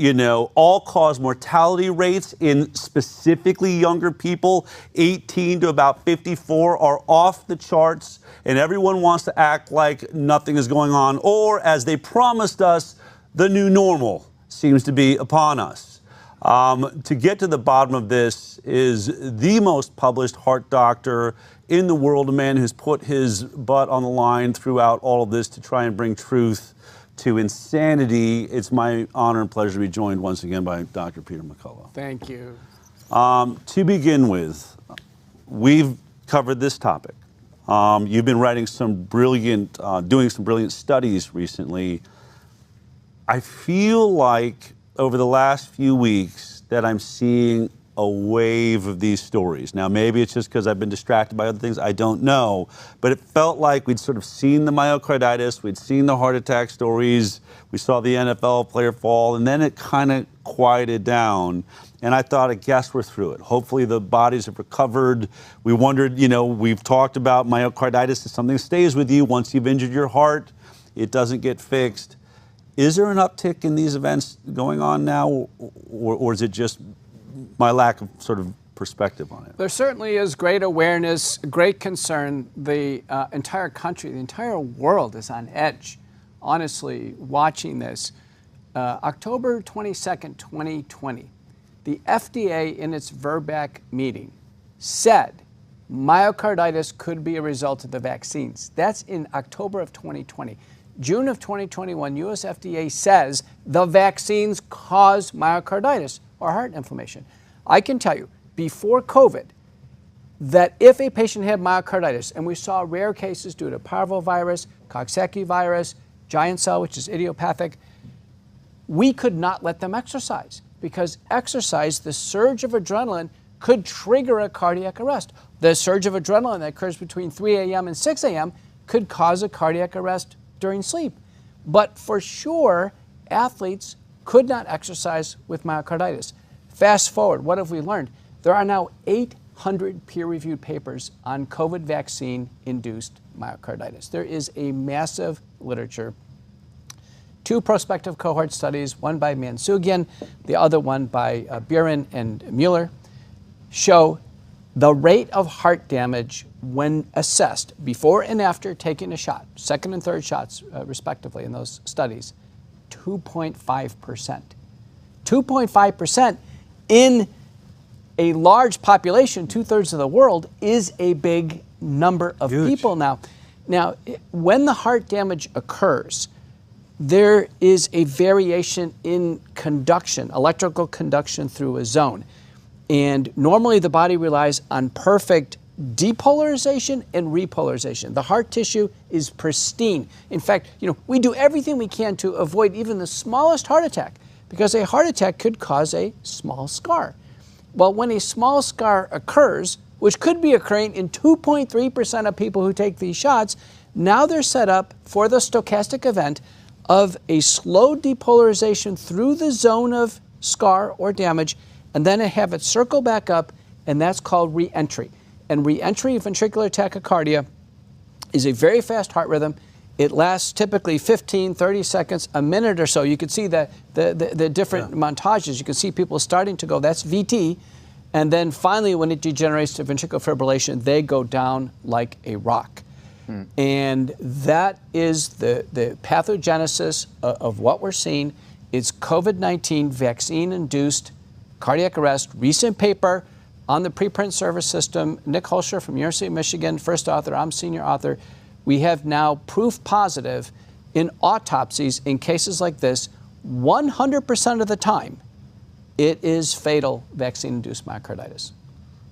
all-cause mortality rates in specifically younger people, 18 to about 54, are off the charts, and everyone wants to act like nothing is going on, or, as they promised us, the new normal seems to be upon us. To get to the bottom of this is the most published heart doctor in the world, a man who's put his butt on the line throughout all of this to try and bring truth to insanity. It's my honor and pleasure to be joined once again by Dr. Peter McCullough. Thank you. To begin with, we've covered this topic. You've been writing some brilliant, doing some brilliant studies recently. I feel like over the last few weeks that I'm seeing a wave of these stories. Now, maybe it's just because I've been distracted by other things, I don't know, but it felt like we'd sort of seen the myocarditis, we'd seen the heart attack stories, we saw the NFL player fall, and then it kind of quieted down. And I thought, I guess we're through it. Hopefully the bodies have recovered. We wondered, we've talked about myocarditis as something that stays with you. Once you've injured your heart, it doesn't get fixed. Is there an uptick in these events going on now, or is it just my lack of sort of perspective on it? There certainly is great awareness, great concern. The entire country, the entire world is on edge, honestly, watching this. October 22nd, 2020, the FDA in its VRBPAC meeting said myocarditis could be a result of the vaccines. That's in October of 2020. June of 2021, US FDA says the vaccines cause myocarditis or heart inflammation. I can tell you, before COVID, that if a patient had myocarditis, and we saw rare cases due to parvovirus, Coxsackie virus, giant cell, which is idiopathic, we could not let them exercise, because exercise, the surge of adrenaline, could trigger a cardiac arrest. The surge of adrenaline that occurs between 3 a.m. and 6 a.m. could cause a cardiac arrest during sleep. But for sure, athletes could not exercise with myocarditis. Fast forward, what have we learned? There are now 800 peer-reviewed papers on COVID vaccine-induced myocarditis. There is a massive literature. 2 prospective cohort studies, one by Mansugian, the other one by Buren and Mueller, show the rate of heart damage when assessed before and after taking a shot, second and third shots respectively in those studies, 2.5%. 2.5% in a large population, 2/3 of the world, is a big number of people now. Now, when the heart damage occurs, there is a variation in conduction, electrical conduction through a zone. And normally the body relies on perfect depolarization and repolarization. The heart tissue is pristine. In fact, we do everything we can to avoid even the smallest heart attack, because a heart attack could cause a small scar. Well, when a small scar occurs, which could be occurring in 2.3% of people who take these shots, now they're set up for the stochastic event of a slow depolarization through the zone of scar or damage, and then have it circle back up, and that's called re-entry. And re-entry ventricular tachycardia is a very fast heart rhythm. It lasts typically 15, 30 seconds, a minute or so. You can see the different montages. You can see people starting to go, that's VT. And then finally, when it degenerates to ventricular fibrillation, they go down like a rock. And that is the pathogenesis of what we're seeing. It's COVID-19 vaccine-induced cardiac arrest. Recent paper on the preprint service system, Nick Holscher from University of Michigan, first author, I'm senior author. We have now proof positive in autopsies in cases like this, 100% of the time, it is fatal vaccine-induced myocarditis.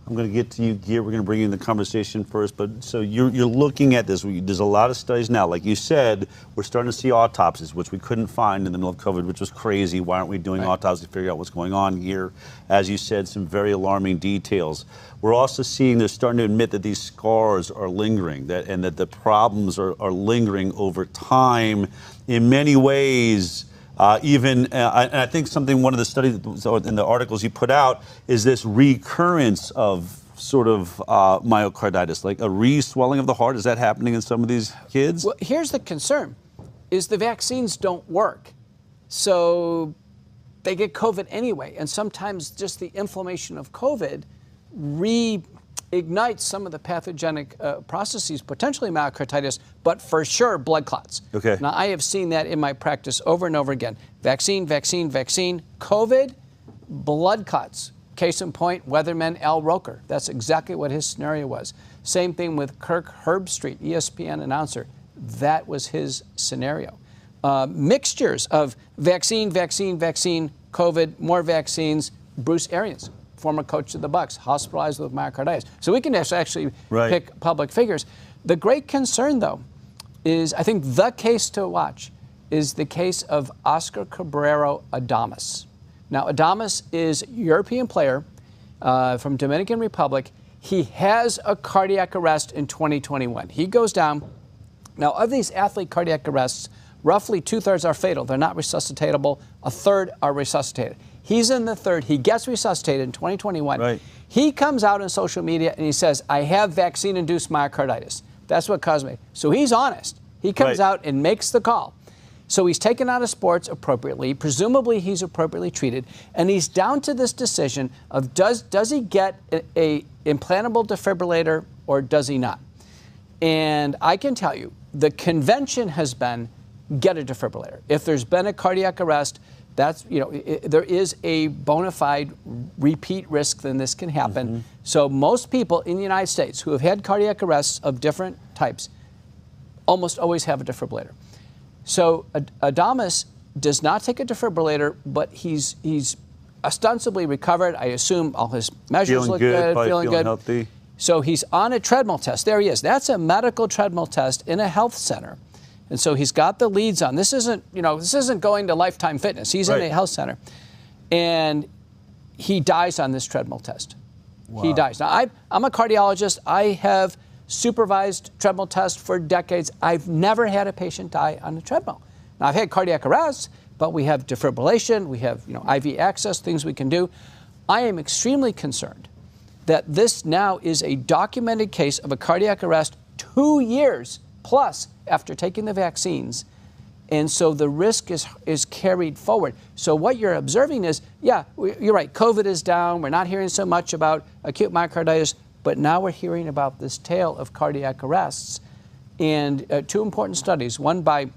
I'm going to get to you, Geert. We're going to bring you in the conversation first. But so you're looking at this. There's a lot of studies now. Like you said, we're starting to see autopsies, which we couldn't find in the middle of COVID, which was crazy. Why aren't we doing autopsies to figure out what's going on here? As you said, some very alarming details. We're also seeing they're starting to admit that these scars are lingering, and that the problems are lingering over time in many ways. And I think one of the studies in the articles you put out is this recurrence of sort of myocarditis, like a re-swelling of the heart. Is that happening in some of these kids? Well, here's the concern, is the vaccines don't work. So they get COVID anyway. And sometimes just the inflammation of COVID reignites some of the pathogenic processes, potentially myocarditis, but for sure blood clots. Okay. Now, I have seen that in my practice over and over again. Vaccine, vaccine, vaccine, COVID, blood clots. Case in point, weatherman Al Roker. That's exactly what his scenario was. Same thing with Kirk Herbstreit, ESPN announcer. That was his scenario. Mixtures of vaccine, vaccine, vaccine, COVID, more vaccines. Bruce Arians, former coach of the Bucks, hospitalized with myocarditis. So we can actually pick public figures. The great concern, though, is I think the case to watch is the case of Oscar Cabrera Adames. Now, Adames is a European player from Dominican Republic. He has a cardiac arrest in 2021. He goes down. Now, of these athlete cardiac arrests, roughly 2/3 are fatal. They're not resuscitatable. 1/3 are resuscitated. He's in the third. He gets resuscitated in 2021. Right. He comes out on social media and he says, I have vaccine-induced myocarditis. That's what caused me. So he's honest. He comes out and makes the call. So he's taken out of sports appropriately. Presumably he's appropriately treated. And he's down to this decision of does he get a implantable defibrillator or does he not? And I can tell you, the convention has been get a defibrillator. If there's been a cardiac arrest, that's, there is a bona fide repeat risk then this can happen. Mm-hmm. So most people in the United States who have had cardiac arrests of different types almost always have a defibrillator. So Adames does not take a defibrillator, but he's ostensibly recovered. I assume all his measures look good, feeling good. Healthy. So he's on a treadmill test. There he is. That's a medical treadmill test in a health center. And so he's got the leads on. This isn't going to Lifetime Fitness. He's in a health center. And he dies on this treadmill test. Wow. He dies. Now, I'm a cardiologist. I have supervised treadmill tests for decades. I've never had a patient die on a treadmill. Now, I've had cardiac arrests, but we have defibrillation. We have IV access, things we can do. I am extremely concerned that this now is a documented case of a cardiac arrest 2 years plus after taking the vaccines. And so the risk is carried forward. So what you're observing is, yeah, you're right, COVID is down. We're not hearing so much about acute myocarditis, but now we're hearing about this tale of cardiac arrests. And two important studies, one by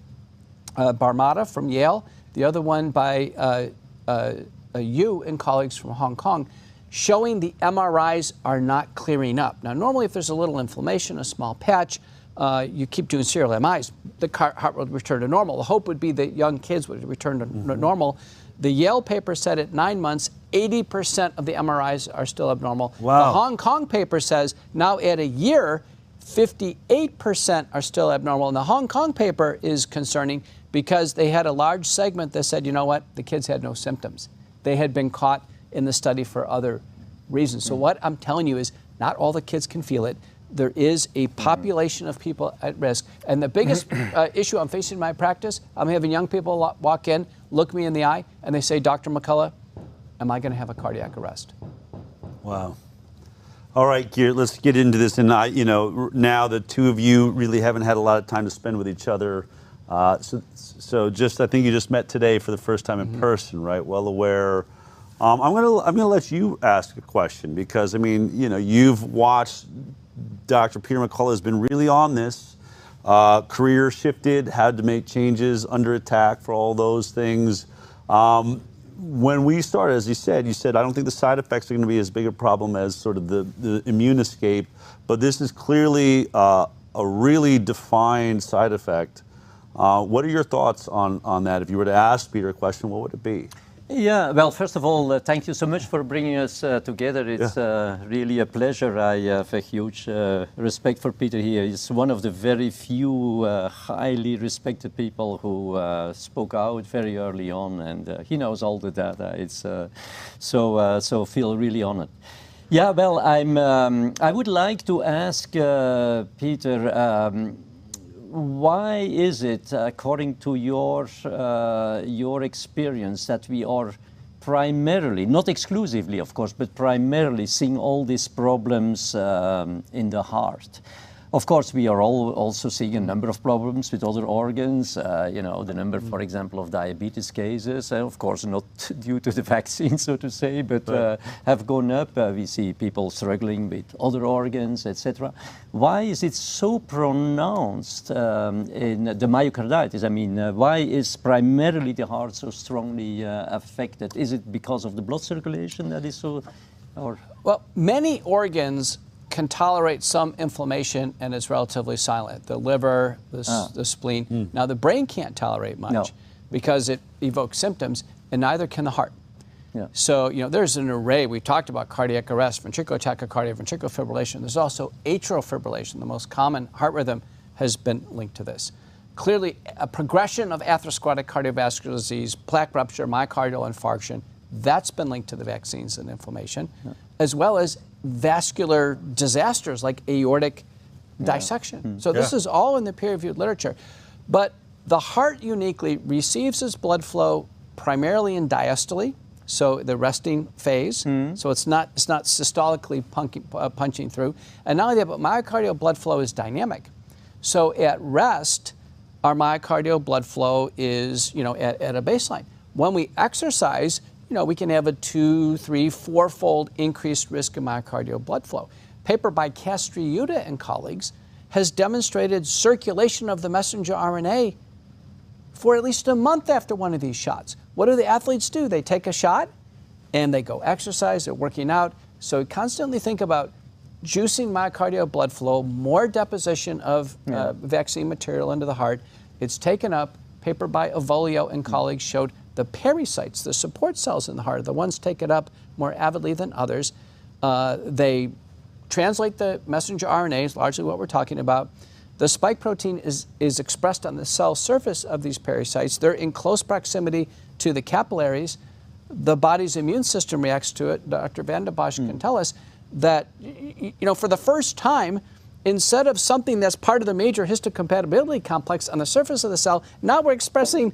Barmada from Yale, the other one by Yu and colleagues from Hong Kong, showing the MRIs are not clearing up. Now, normally if there's a little inflammation, a small patch, you keep doing serial MRIs, the heart would return to normal. The hope would be that young kids would return to normal. The Yale paper said at 9 months, 80% of the MRIs are still abnormal. Wow. The Hong Kong paper says now at a year, 58% are still abnormal. And the Hong Kong paper is concerning because they had a large segment that said, you know what, the kids had no symptoms. They had been caught in the study for other reasons. So what I'm telling you is not all the kids can feel it. There is a population of people at risk. And the biggest issue I'm facing in my practice, I'm having young people walk in, look me in the eye, and they say, Dr. McCullough, am I going to have a cardiac arrest? Wow. All right, Geert, let's get into this. And now the two of you really haven't had a lot of time to spend with each other. So I think you just met today for the first time in person, right? Well aware. I'm gonna let you ask a question because you've watched. Dr. Peter McCullough has been really on this. Career shifted, had to make changes, under attack for all those things. When we started, as you said, I don't think the side effects are going to be as big a problem as sort of the immune escape, but this is clearly a really defined side effect. What are your thoughts on that? If you were to ask Peter a question, what would it be? Yeah, well, first of all, thank you so much for bringing us together. It's really a pleasure. I have a huge respect for Peter here. He's one of the very few highly respected people who spoke out very early on, and he knows all the data. It's so feel really honored. Yeah, well, I would like to ask Peter. Why is it, according to your experience, that we are primarily, not exclusively, of course, but primarily seeing all these problems in the heart? Of course, we are also seeing a number of problems with other organs. You know, the number, for example, of diabetes cases, of course, not due to the vaccine, so to say, but have gone up. We see people struggling with other organs, etc. Why is it so pronounced in the myocarditis? I mean, why is primarily the heart so strongly affected? Is it because of the blood circulation that is so, or? Well, many organs can tolerate some inflammation and is relatively silent. The liver, the spleen. Now, the brain can't tolerate much because it evokes symptoms, and neither can the heart. So, you know, there's an array. We talked about cardiac arrest, ventricular tachycardia, ventricular fibrillation. There's also atrial fibrillation. The most common heart rhythm has been linked to this. Clearly, a progression of atherosclerotic cardiovascular disease, plaque rupture, myocardial infarction, that's been linked to the vaccines and inflammation, as well as vascular disasters like aortic dissection. So this is all in the peer-reviewed literature. But the heart uniquely receives its blood flow primarily in diastole, so the resting phase. So it's not systolically punching through. And not only that, but myocardial blood flow is dynamic. So at rest, our myocardial blood flow is, you know, at a baseline. When we exercise, you know, we can have a 2, 3, 4-fold increased risk of myocardial blood flow. Paper by Castriuta and colleagues has demonstrated circulation of the messenger RNA for at least a month after one of these shots. What do the athletes do? They take a shot and they go exercise, they're working out. So constantly think about juicing myocardial blood flow, more deposition of vaccine material into the heart. It's taken up. Paper by Avolio and colleagues showed the pericytes, the support cells in the heart, are the ones take it up more avidly than others. They translate the messenger RNAs, largely what we're talking about. The spike protein is expressed on the cell surface of these pericytes. They're in close proximity to the capillaries. The body's immune system reacts to it. Dr. Vanden Bossche can tell us that, you know, for the first time, instead of something that's part of the major histocompatibility complex on the surface of the cell, now we're expressing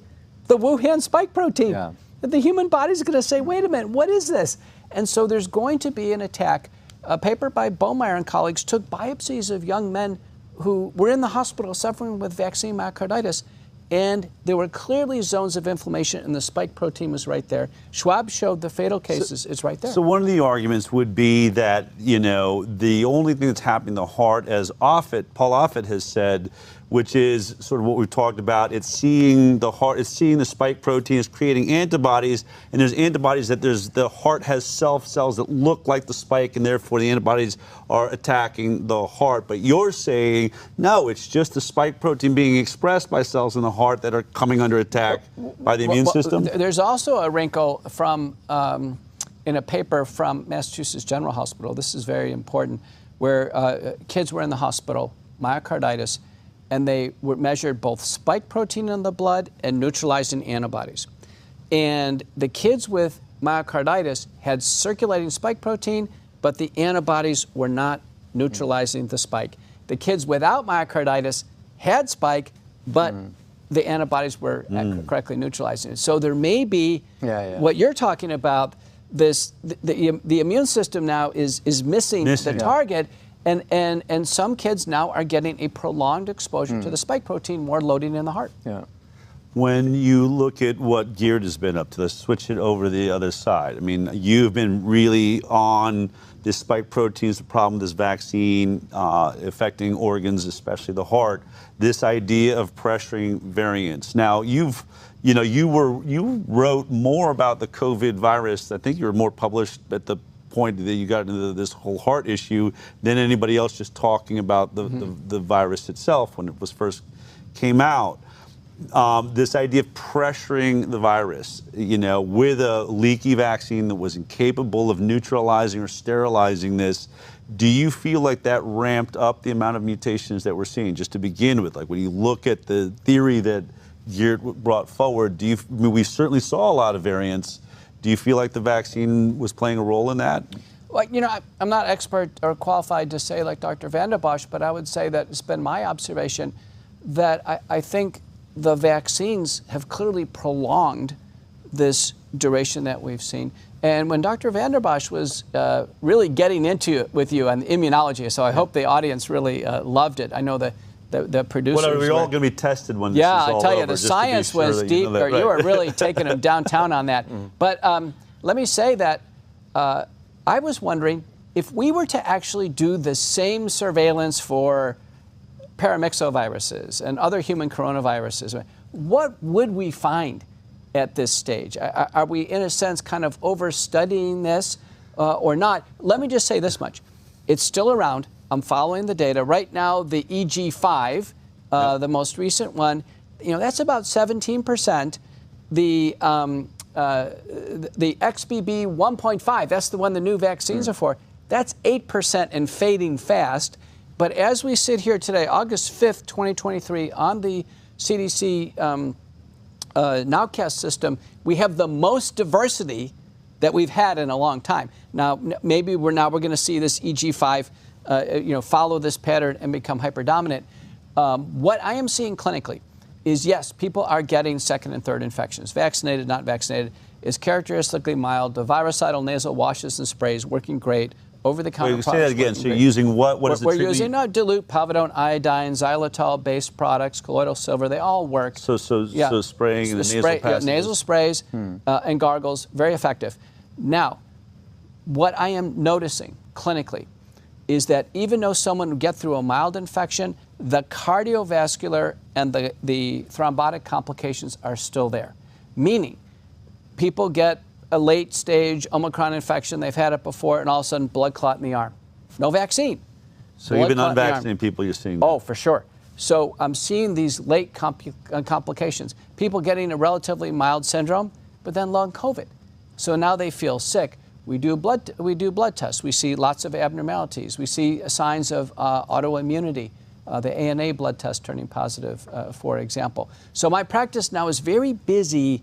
the Wuhan spike protein. The human body's going to say, wait a minute, what is this? And so there's going to be an attack. A paper by Bohmeyer and colleagues took biopsies of young men who were in the hospital suffering with vaccine myocarditis, and there were clearly zones of inflammation, and the spike protein was right there. Schwab showed the fatal cases is right there. So one of the arguments would be that, you know, the only thing that's happening in the heart, as Paul Offit has said, which is sort of what we've talked about, it's seeing the heart, it's seeing the spike protein, it's creating antibodies, and there's antibodies that the heart has cells that look like the spike, and therefore the antibodies are attacking the heart. But you're saying, no, it's just the spike protein being expressed by cells in the heart that are coming under attack by the immune system? There's also a wrinkle from, in a paper from Massachusetts General Hospital, this is very important, where kids were in the hospital, myocarditis, and they were measured both spike protein in the blood and neutralizing antibodies. And the kids with myocarditis had circulating spike protein, but the antibodies were not neutralizing the spike. The kids without myocarditis had spike, but the antibodies were correctly neutralizing it. So there may be what you're talking about, this the immune system now is missing the target. And some kids now are getting a prolonged exposure to the spike protein, more loading in the heart. When you look at what Geert has been up to, let's switch it over to the other side. I mean, you've been really on this spike proteins, the problem with this vaccine affecting organs, especially the heart, this idea of pressuring variants. Now, you wrote more about the COVID virus. I think you were more published at the point that you got into this whole heart issue than anybody else just talking about the virus itself when it was first came out. this idea of pressuring the virus, you know, with a leaky vaccine that was incapable of neutralizing or sterilizing this, do you feel like that ramped up the amount of mutations that we're seeing, just to begin with? Like when you look at the theory that Geert brought forward, I mean, we certainly saw a lot of variants. Do you feel like the vaccine was playing a role in that? Well, you know, I'm not expert or qualified to say like Dr. Vanden Bossche, but I would say that it's been my observation that I think the vaccines have clearly prolonged this duration that we've seen. And when Dr. Vanden Bossche was really getting into it with you on immunology, so I hope the audience really loved it. I know the producers. Well, we're all going to be tested when this is all I tell you, over, the science was deep. You know that, right? You were really taking them downtown on that. But let me say that I was wondering if we were to actually do the same surveillance for paramyxoviruses and other human coronaviruses, what would we find at this stage? Are we, in a sense, kind of overstudying this or not? Let me just say this much. It's still around. I'm following the data. Right now, the EG5, the most recent one, you know, that's about 17%. The XBB 1.5, that's the one the new vaccines are for, that's 8% and fading fast. But as we sit here today, August 5th, 2023, on the CDC Nowcast system, we have the most diversity that we've had in a long time. Now, maybe we're going to see this EG5, you know, follow this pattern and become hyperdominant. What I am seeing clinically is, yes, people are getting second and third infections. Vaccinated, not vaccinated, is characteristically mild. The virucidal nasal washes and sprays working great. Over-the-counter products. Say that again. So you're using what? What is the treatment? We're using dilute povidone, iodine, xylitol-based products, colloidal silver. They all work. So spraying in the nasal passages. Nasal sprays and gargles, very effective. Now, what I am noticing clinically is that even though someone would get through a mild infection, the cardiovascular and the thrombotic complications are still there. Meaning, people get a late-stage Omicron infection, they've had it before, and all of a sudden blood clot in the arm. No vaccine. So even unvaccinated people you're seeing that. Oh, for sure. So I'm seeing these late complications. People getting a relatively mild syndrome, but then long COVID. So now they feel sick. We do blood tests. We see lots of abnormalities. We see signs of autoimmunity. The ANA blood test turning positive, for example. So my practice now is very busy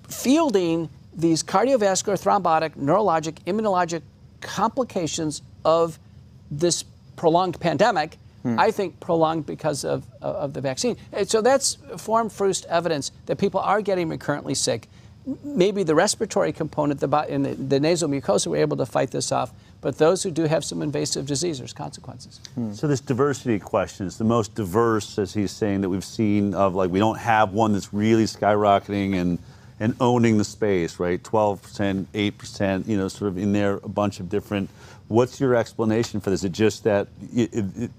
fielding these cardiovascular, thrombotic, neurologic, immunologic complications of this prolonged pandemic, I think prolonged because of the vaccine. And so that's form-fruit evidence that people are getting recurrently sick. Maybe the respiratory component in the nasal mucosa were able to fight this off, but those who do have some invasive disease, there's consequences. So this diversity question is the most diverse, as he's saying, that we've seen of, like, we don't have one that's really skyrocketing and owning the space, right? 12%, 8%, you know, sort of in there, a bunch of different. What's your explanation for this? Is it just that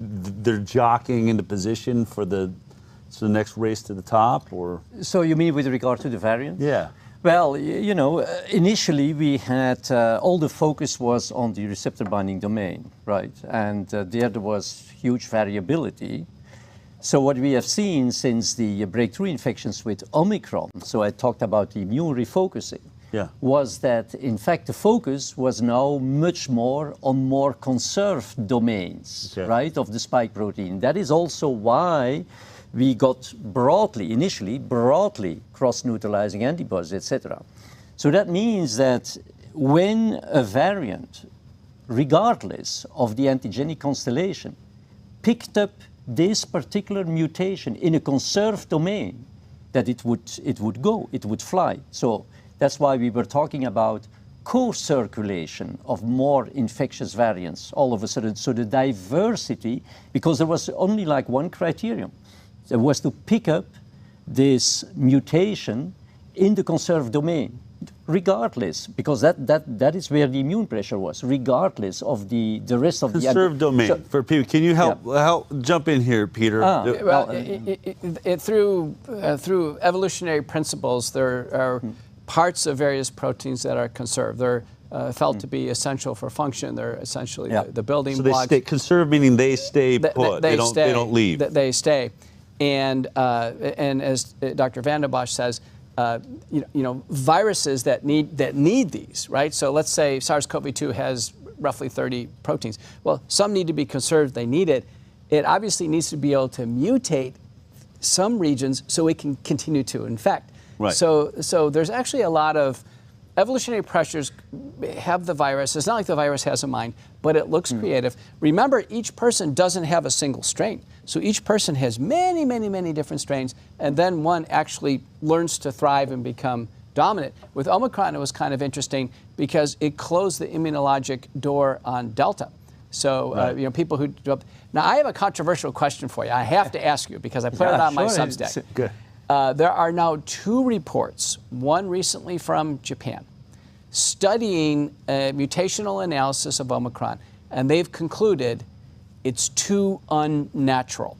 they're jockeying into position for the next race to the top, or? So you mean with regard to the variant? Yeah. Well, you know, initially we had, all the focus was on the receptor binding domain, right? And there was huge variability. So what we have seen since the breakthrough infections with Omicron, so I talked about the immune refocusing, was that in fact the focus was now much more on more conserved domains, right, of the spike protein. That is also why we got initially broadly cross-neutralizing antibodies, etc. So that means that when a variant, regardless of the antigenic constellation, picked up this particular mutation in a conserved domain, that it would fly. So that's why we were talking about co-circulation of more infectious variants all of a sudden. So the diversity, because there was only like one criterion, it was to pick up this mutation in the conserved domain, regardless, because that is where the immune pressure was, regardless of the rest of conserved domain. So, for people, can you help jump in here, Peter? Through evolutionary principles, there are parts of various proteins that are conserved. They're felt to be essential for function. They're essentially the building blocks. So they stay conserved, meaning they stay put. They don't leave. They stay. And as Dr. Vanden Bossche says, viruses that need these, right? So let's say SARS-CoV-2 has roughly 30 proteins. Well, some need to be conserved, they need it. It obviously needs to be able to mutate some regions so it can continue to infect. Right. So there's actually a lot of evolutionary pressures have the virus. It's not like the virus has a mind, but it looks creative. Remember, each person doesn't have a single strain. So each person has many, many, many different strains, and then one actually learns to thrive and become dominant. With Omicron, it was kind of interesting because it closed the immunologic door on Delta. So, people who... Now, I have a controversial question for you. I have to ask you because I put it on my Substack. Good. There are now 2 reports, one recently from Japan, studying mutational analysis of Omicron, and they've concluded it's too unnatural.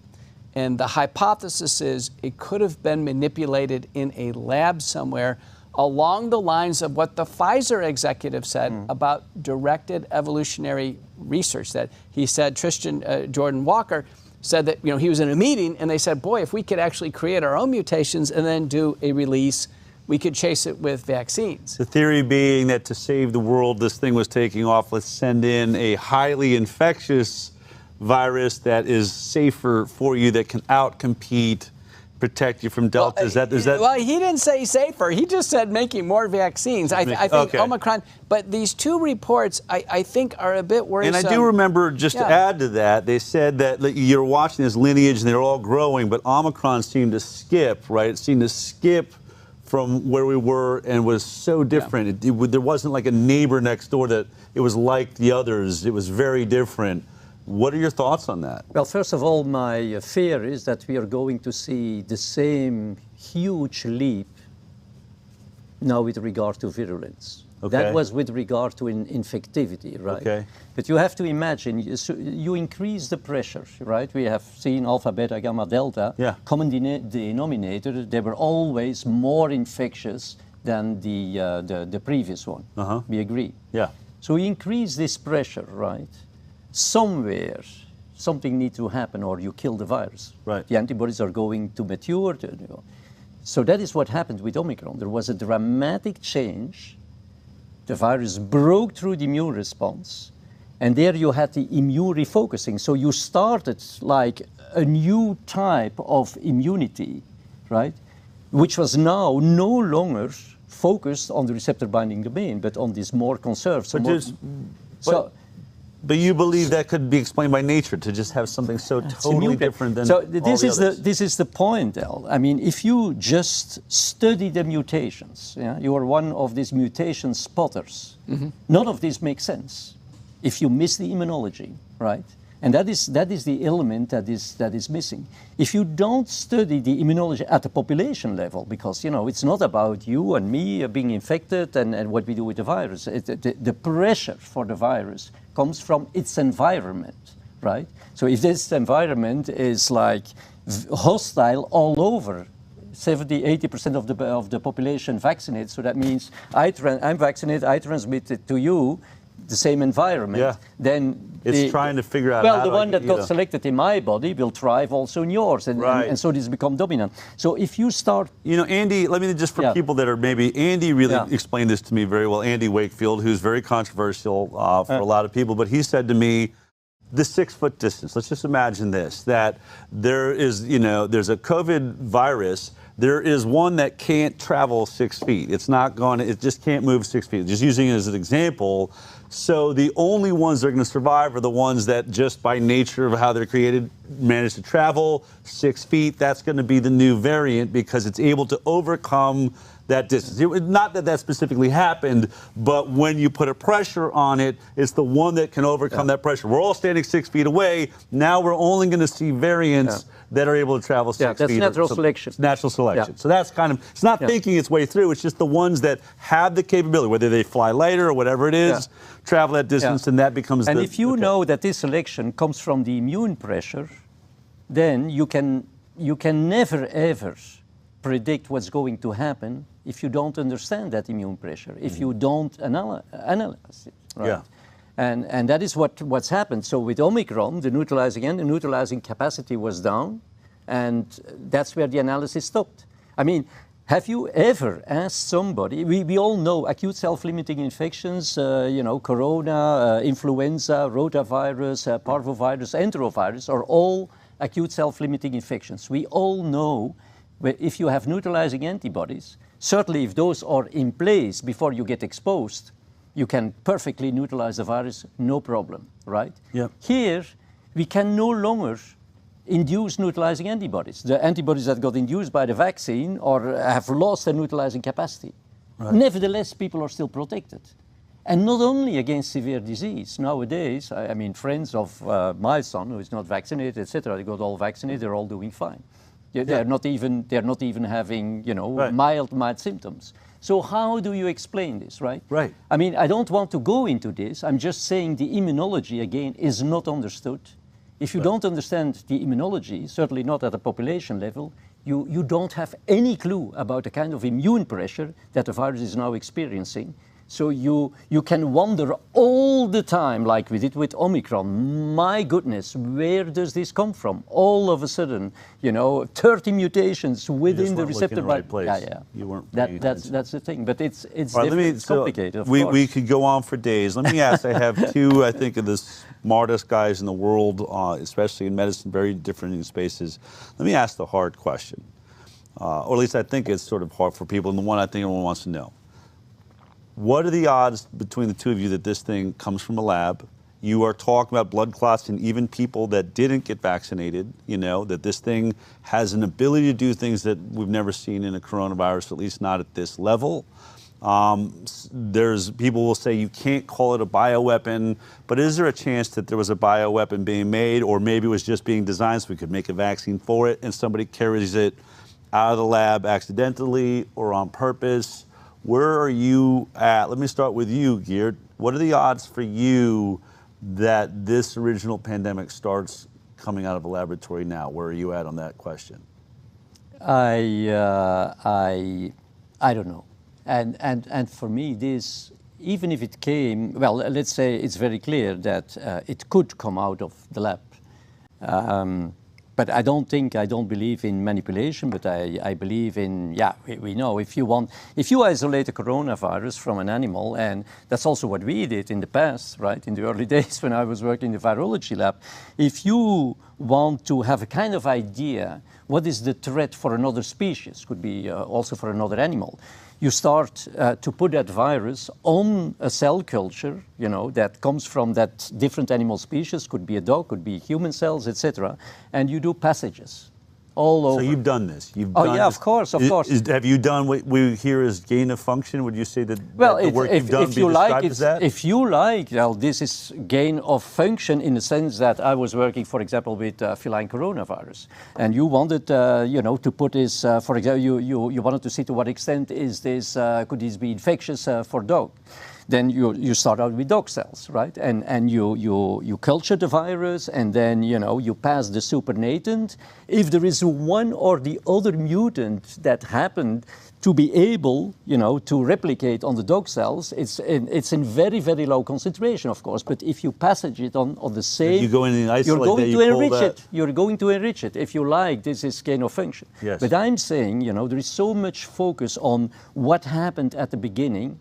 And the hypothesis is it could have been manipulated in a lab somewhere along the lines of what the Pfizer executive said about directed evolutionary research. That he said, Jordan Walker said that he was in a meeting and they said, boy, if we could actually create our own mutations and then do a release, we could chase it with vaccines. The theory being that to save the world, this thing was taking off. Let's send in a highly infectious virus that is safer for you, that can outcompete, protect you from Delta. Is that? Well, he didn't say safer. He just said making more vaccines. I think Omicron. But these 2 reports, I think, are a bit worrisome. And I do remember, just to add to that, they said that you're watching this lineage and they're all growing, but Omicron seemed to skip, right? It seemed to skip from where we were and was so different. There wasn't like a neighbor next door that it was like the others. It was very different. What are your thoughts on that? Well, first of all, my fear is that we are going to see the same huge leap now with regard to virulence. Okay. That was with regard to infectivity, right? Okay. But you have to imagine, you increase the pressure, right? We have seen alpha, beta, gamma, delta. Yeah. Common denominator, they were always more infectious than the previous one. We agree. Yeah. So we increase this pressure, right? Somewhere, something needs to happen or you kill the virus. Right. The antibodies are going to mature. So that is what happened with Omicron. There was a dramatic change. The virus broke through the immune response, and there you had the immune refocusing. So you started like a new type of immunity, right? Which was now no longer focused on the receptor binding domain, but on this more conserved. But you believe that could be explained by nature, to just have something so totally different than so all this the is others. this is the point, El. I mean, if you just study the mutations, you are one of these mutation spotters. None of this makes sense if you miss the immunology, right? And that is the element that is missing. If you don't study the immunology at the population level, because it's not about you and me being infected and what we do with the virus. The pressure for the virus comes from its environment, right? So if this environment is like hostile all over, 70–80% of the population vaccinated, so that means I'm vaccinated, I transmit it to you, the same environment, then it's trying to figure out how the one that got selected in my body will thrive also in yours, and so this become dominant. So if you start... Andy, let me just, for people that are maybe... Andy really explained this to me very well. Andy Wakefield, who's very controversial for a lot of people, but he said to me, the 6-foot distance, let's just imagine this, that there is, there's a COVID virus. There is one that can't travel 6 feet. It just can't move 6 feet. Just using it as an example. So the only ones that are going to survive are the ones that just by nature of how they're created manage to travel 6 feet. That's going to be the new variant because it's able to overcome that distance. Not that specifically happened, but when you put a pressure on it, it's the one that can overcome that pressure. We're all standing 6 feet away. Now we're only going to see variants that are able to travel 6 feet. That's natural selection. It's natural selection. So that's kind of, it's not thinking its way through. It's just the ones that have the capability, whether they fly lighter or whatever it is, travel that distance, and that becomes And if you know that this selection comes from the immune pressure, then you can never, ever predict what's going to happen if you don't understand that immune pressure, if you don't analyze it, right? And that is what's happened. So with Omicron, the neutralizing capacity was down, And that's where the analysis stopped. I mean, have you ever asked somebody, we all know acute self-limiting infections, corona, influenza, rotavirus, parvovirus, enterovirus are all acute self-limiting infections. We all know if you have neutralizing antibodies, certainly if those are in place before you get exposed, you can perfectly neutralize the virus, no problem, right? Yeah. Here, we can no longer induce neutralizing antibodies. The antibodies that got induced by the vaccine have lost their neutralizing capacity. Right. Nevertheless, people are still protected. And not only against severe disease. Nowadays, I mean, friends of my son who is not vaccinated, etc., they got all vaccinated, they're all doing fine. They're not even having, mild symptoms. So how do you explain this, right? Right. I mean, I don't want to go into this. I'm just saying the immunology, again, is not understood. If you don't understand the immunology, certainly not at a population level, you don't have any clue about the kind of immune pressure that the virus is now experiencing. So you can wonder all the time, like we did with Omicron, my goodness, where does this come from? All of a sudden, 30 mutations within the receptor. Right place. Yeah. You weren't. That's the thing. But it's right, it's complicated. Of course. We could go on for days. Let me ask. I have two, I think, of the smartest guys in the world, especially in medicine, very different in spaces. Let me ask the hard question, or at least I think it's sort of hard for people, and the one I think everyone wants to know. What are the odds between the two of you that this thing comes from a lab? You are talking about blood clots in even people that didn't get vaccinated, that this thing has an ability to do things that we've never seen in a coronavirus, at least not at this level. There's people will say you can't call it a bioweapon, but is there a chance that there was a bioweapon being made, or maybe it was just being designed so we could make a vaccine for it and somebody carries it out of the lab accidentally or on purpose? Where are you at? Let me start with you, Geert. What are the odds for you that this original pandemic starts coming out of a laboratory now? Where are you at on that question? I don't know. And for me, this, even if it came, well, let's say it's very clear that it could come out of the lab. But I don't believe in manipulation, but I believe in, we know if you isolate a coronavirus from an animal, and that's also what we did in the past, right? In the early days when I was working in the virology lab, if you want to have a kind of idea what is the threat for another species, could be also for another animal, you start to put that virus on a cell culture, that comes from that different animal species, could be a dog, could be human cells, etc., and you do passages all over. So you've done this. Of course. Have you done what we hear as gain of function? Would you say that the work you've done be described as that? If you like, well, this is gain of function in the sense that I was working, for example, with feline coronavirus, and you wanted, to put this, for example, you wanted to see to what extent is this, could this be infectious for dog? Then you start out with dog cells, right? And you culture the virus, and then you pass the supernatant. If there is one or the other mutant that happened to be able, to replicate on the dog cells, it's in very, very low concentration, of course. But if you passage it on the same, you go in and isolate, you're going to enrich it. You're going to enrich it. If you like, this is gain of function. Yes. But I'm saying, there is so much focus on what happened at the beginning,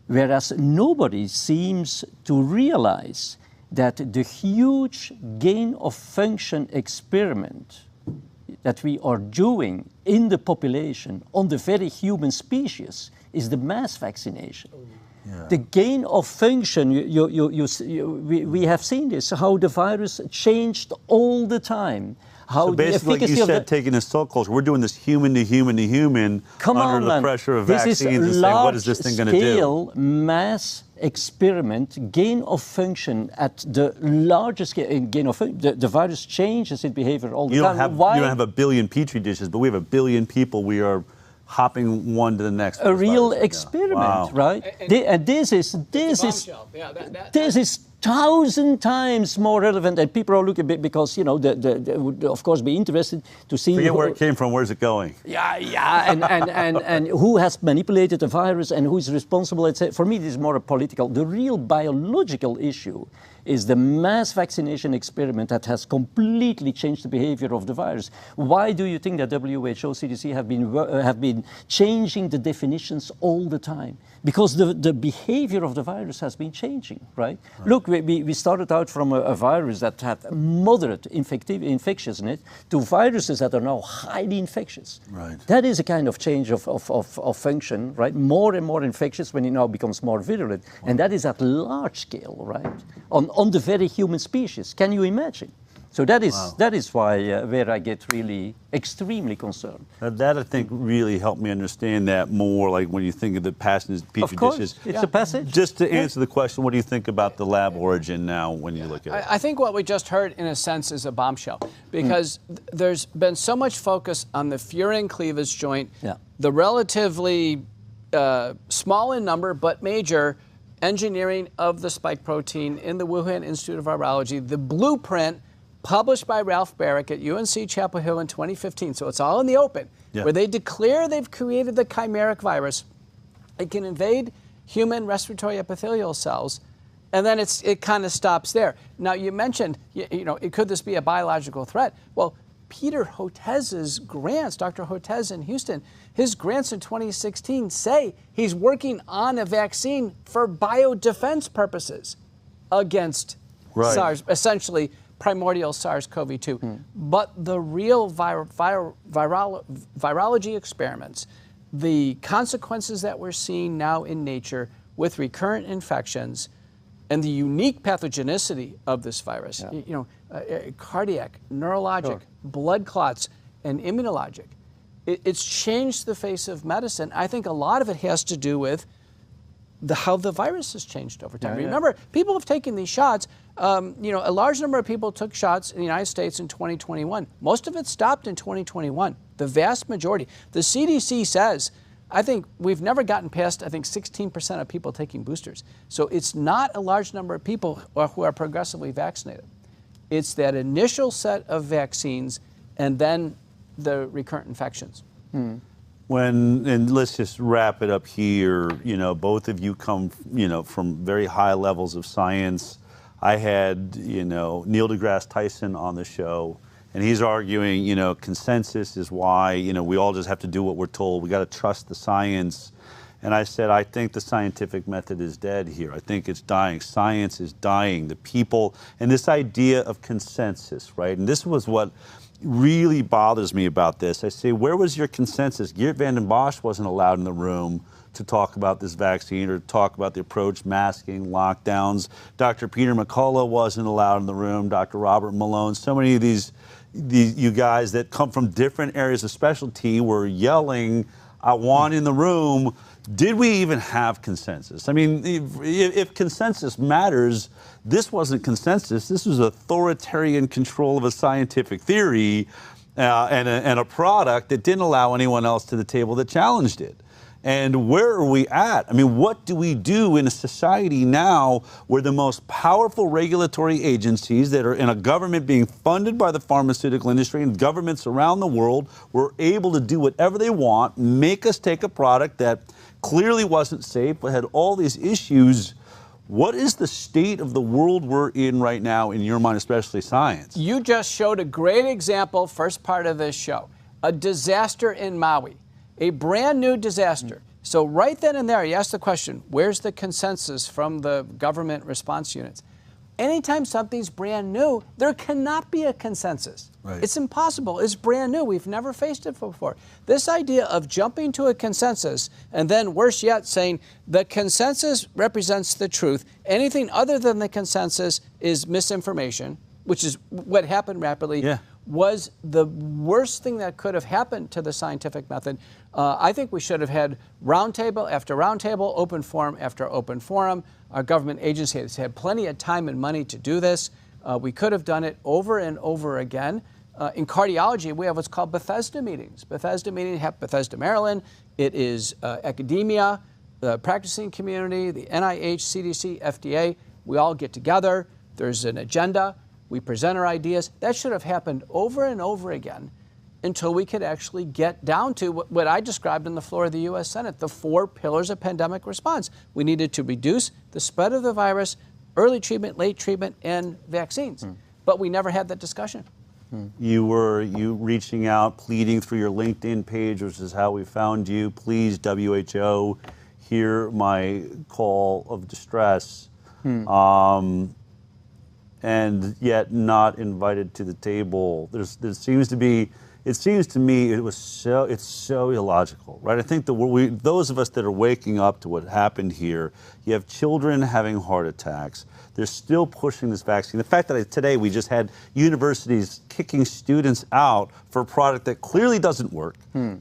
whereas nobody seems to realize that the huge gain of function experiment that we are doing in the population on the very human species is the mass vaccination. Yeah. The gain of function, we have seen this, how the virus changed all the time. So basically, like you said, taking this cell culture, we're doing this human to human to human under the pressure of vaccines and saying, what is this thing going to do? This is large-scale mass experiment, gain of function at the largest gain of function. The virus changes its behavior all the time. You don't have a billion petri dishes, but we have a billion people. We are hopping one to the next. A real experiment, right? And this is 1,000 times more relevant, and people are looking because they would of course be interested to see. Forget where it came from. Where's it going? And who has manipulated the virus and who is responsible. For me, this is more a political. The real biological issue is the mass vaccination experiment that has completely changed the behavior of the virus. Why do you think that WHO, CDC have been changing the definitions all the time? Because the behavior of the virus has been changing, right? Look, we started out from a virus that had moderate infectiousness to viruses that are now highly infectious. Right. That is a kind of change of function, right? More and more infectious when it now becomes more virulent. And that is at large scale, right? On the very human species. Can you imagine? So that is why where I get really extremely concerned. That I think really helped me understand that more. Like when you think of the petri of course, dishes, it's a passage. Just to answer the question, what do you think about the lab origin now when you look at it? I think what we just heard, in a sense, is a bombshell, because there's been so much focus on the furin cleavage joint, the relatively small in number but major engineering of the spike protein in the Wuhan Institute of Virology, the blueprint published by Ralph Barrick at UNC Chapel Hill in 2015, so it's all in the open, where they declare they've created the chimeric virus. It can invade human respiratory epithelial cells, and then it kind of stops there. Now, you mentioned, could this be a biological threat? Well, Peter Hotez's grants, Dr. Hotez in Houston, his grants in 2016 say he's working on a vaccine for biodefense purposes against SARS, essentially primordial SARS-CoV-2. But the real virology experiments, the consequences that we're seeing now in nature with recurrent infections and the unique pathogenicity of this virus, cardiac, neurologic, blood clots, and immunologic, it's changed the face of medicine. I think a lot of it has to do with how the virus has changed over time. Remember, people have taken these shots. A large number of people took shots in the United States in 2021. Most of it stopped in 2021. The vast majority. The CDC says, I think we've never gotten past, 16% of people taking boosters. So it's not a large number of people who are progressively vaccinated. It's that initial set of vaccines and then the recurrent infections. And let's just wrap it up here. Both of you come, from very high levels of science. I had, Neil deGrasse Tyson on the show, and he's arguing, consensus is why, we all just have to do what we're told. We got to trust the science. And I said, I think the scientific method is dead here. I think it's dying. Science is dying. The people, and this idea of consensus, right? And this was what really bothers me about this. I say, where was your consensus? Geert Vanden Bossche wasn't allowed in the room to talk about this vaccine or talk about the approach, masking, lockdowns. Dr. Peter McCullough wasn't allowed in the room, Dr. Robert Malone. So many of these you guys that come from different areas of specialty were yelling, I want in the room. Did we even have consensus? I mean, if consensus matters, this wasn't consensus. This was authoritarian control of a scientific theory and a product that didn't allow anyone else to the table that challenged it. And where are we at? I mean, what do we do in a society now where the most powerful regulatory agencies that are in a government being funded by the pharmaceutical industry and governments around the world were able to do whatever they want, make us take a product that clearly wasn't safe, but had all these issues? What is the state of the world we're in right now, in your mind, especially science? You just showed a great example, first part of this show, a disaster in Maui, a brand new disaster. So right then and there, you ask the question, where's the consensus from the government response units? Anytime something's brand new, there cannot be a consensus. Right. It's impossible. It's brand new. We've never faced it before. This idea of jumping to a consensus and then, worse yet, saying the consensus represents the truth, anything other than the consensus is misinformation, which is what happened rapidly, was the worst thing that could have happened to the scientific method. I think we should have had roundtable after roundtable, open forum after open forum. Our government agency has had plenty of time and money to do this. We could have done it over and over again. In cardiology, we have what's called Bethesda meetings. Bethesda Maryland. It is academia, the practicing community, the NIH, CDC, FDA. We all get together. There's an agenda. We present our ideas. That should have happened over and over again until we could actually get down to what I described on the floor of the U.S. Senate, the 4 pillars of pandemic response. We needed to reduce the spread of the virus, early treatment, late treatment, and vaccines. But we never had that discussion. You reaching out, pleading through your LinkedIn page, which is how we found you. Please, WHO, hear my call of distress. And yet not invited to the table. There seems to be. It seems to me it's so illogical, right? I think those of us that are waking up to what happened here, you have children having heart attacks. They're still pushing this vaccine. The fact that today we just had universities kicking students out for a product that clearly doesn't work,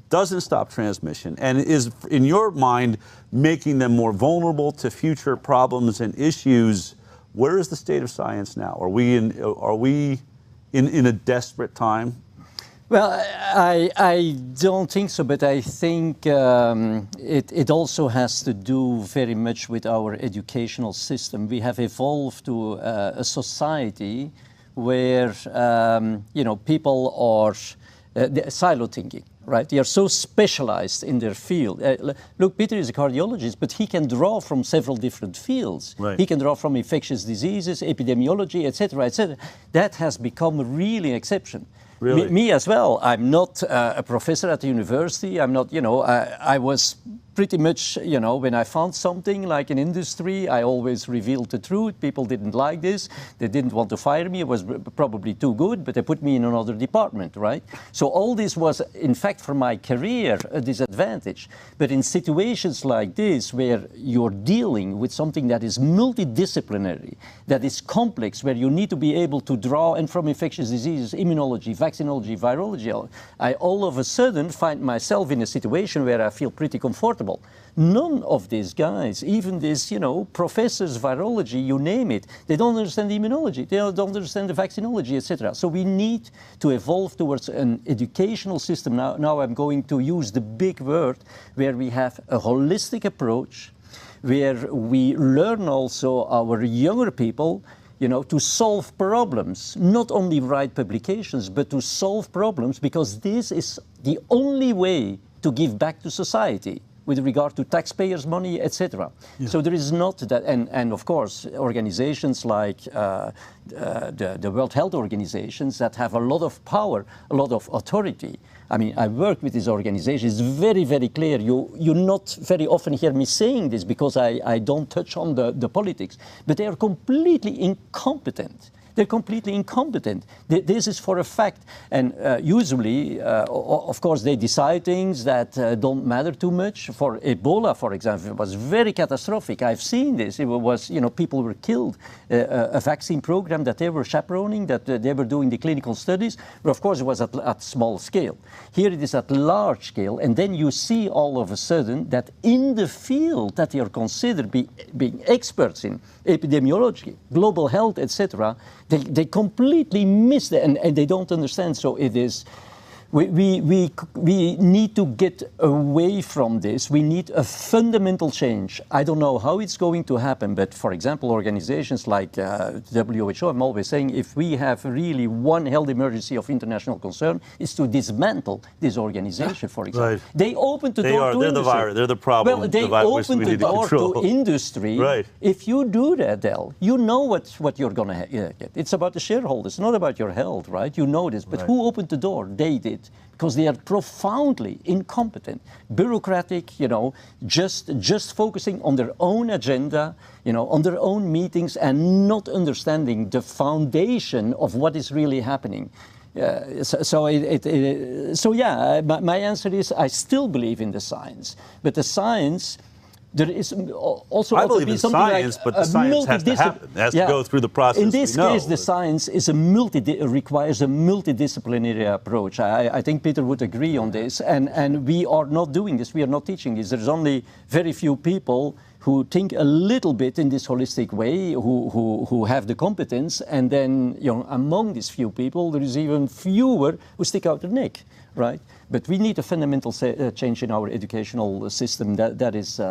doesn't stop transmission, and is, in your mind, making them more vulnerable to future problems and issues. Where is the state of science now? Are we in a desperate time? Well, I don't think so, but I think it also has to do very much with our educational system. We have evolved to a society where people are silo thinking. Right, they are so specialized in their field. Look, Peter is a cardiologist, but he can draw from several different fields. Right. He can draw from infectious diseases, epidemiology, etc., etc. That has become really exception. Really? Me as well. I'm not a professor at the university. I'm not, I was pretty much, when I found something like an industry, I always revealed the truth. People didn't like this. They didn't want to fire me. It was probably too good, but they put me in another department, right? So all this was, in fact, for my career, a disadvantage. But in situations like this, where you're dealing with something that is multidisciplinary, that is complex, where you need to be able to draw, and from infectious diseases, immunology, vaccinology, virology, I all of a sudden find myself in a situation where I feel pretty comfortable. None of these guys, even these, professors, virology, you name it, they don't understand immunology, they don't understand the vaccinology, etc. So we need to evolve towards an educational system. Now I'm going to use the big word, where we have a holistic approach, where we learn also our younger people to solve problems, not only write publications, but to solve problems, because this is the only way to give back to society with regard to taxpayers' money, etc. Yeah. So there is not that, and of course, organizations like the World Health Organizations that have a lot of power, a lot of authority. I mean, I work with these organizations. It's very, very clear. You not very often hear me saying this because I don't touch on the politics, but they are completely incompetent. They're completely incompetent. This is for a fact. And usually, of course, they decide things that don't matter too much. For Ebola, for example, it was very catastrophic. I've seen this. It was, people were killed. A vaccine program that they were chaperoning, that they were doing the clinical studies. But of course, it was at small scale. Here it is at large scale. And then you see all of a sudden that in the field that they are considered being experts in, epidemiology, global health, etc., they completely miss it, and they don't understand. So it is, we need to get away from this. We need a fundamental change. I don't know how it's going to happen, but for example, organizations like WHO, I'm always saying, if we have really one health emergency of international concern, is to dismantle this organization, for example. Right. They open the door to they're industry. The virus. They're the problem. Well, they open the door to industry. Right. If you do that, Del, you know what you're going to get. It's about the shareholders, not about your health, right? You know this. But right. Who opened the door? They did. Because they are profoundly incompetent, bureaucratic, just focusing on their own agenda, on their own meetings, and not understanding the foundation of what is really happening. So my answer is I still believe in the science, but the science. There is also I believe in science, like but the science has to happen. It has to go through the process. In this case, the science is requires a multidisciplinary approach. I think Peter would agree on this, and we are not doing this. We are not teaching this. There's only very few people who think a little bit in this holistic way, who have the competence, and then among these few people, there is even fewer who stick out their neck, right? But we need a fundamental change in our educational system. That is,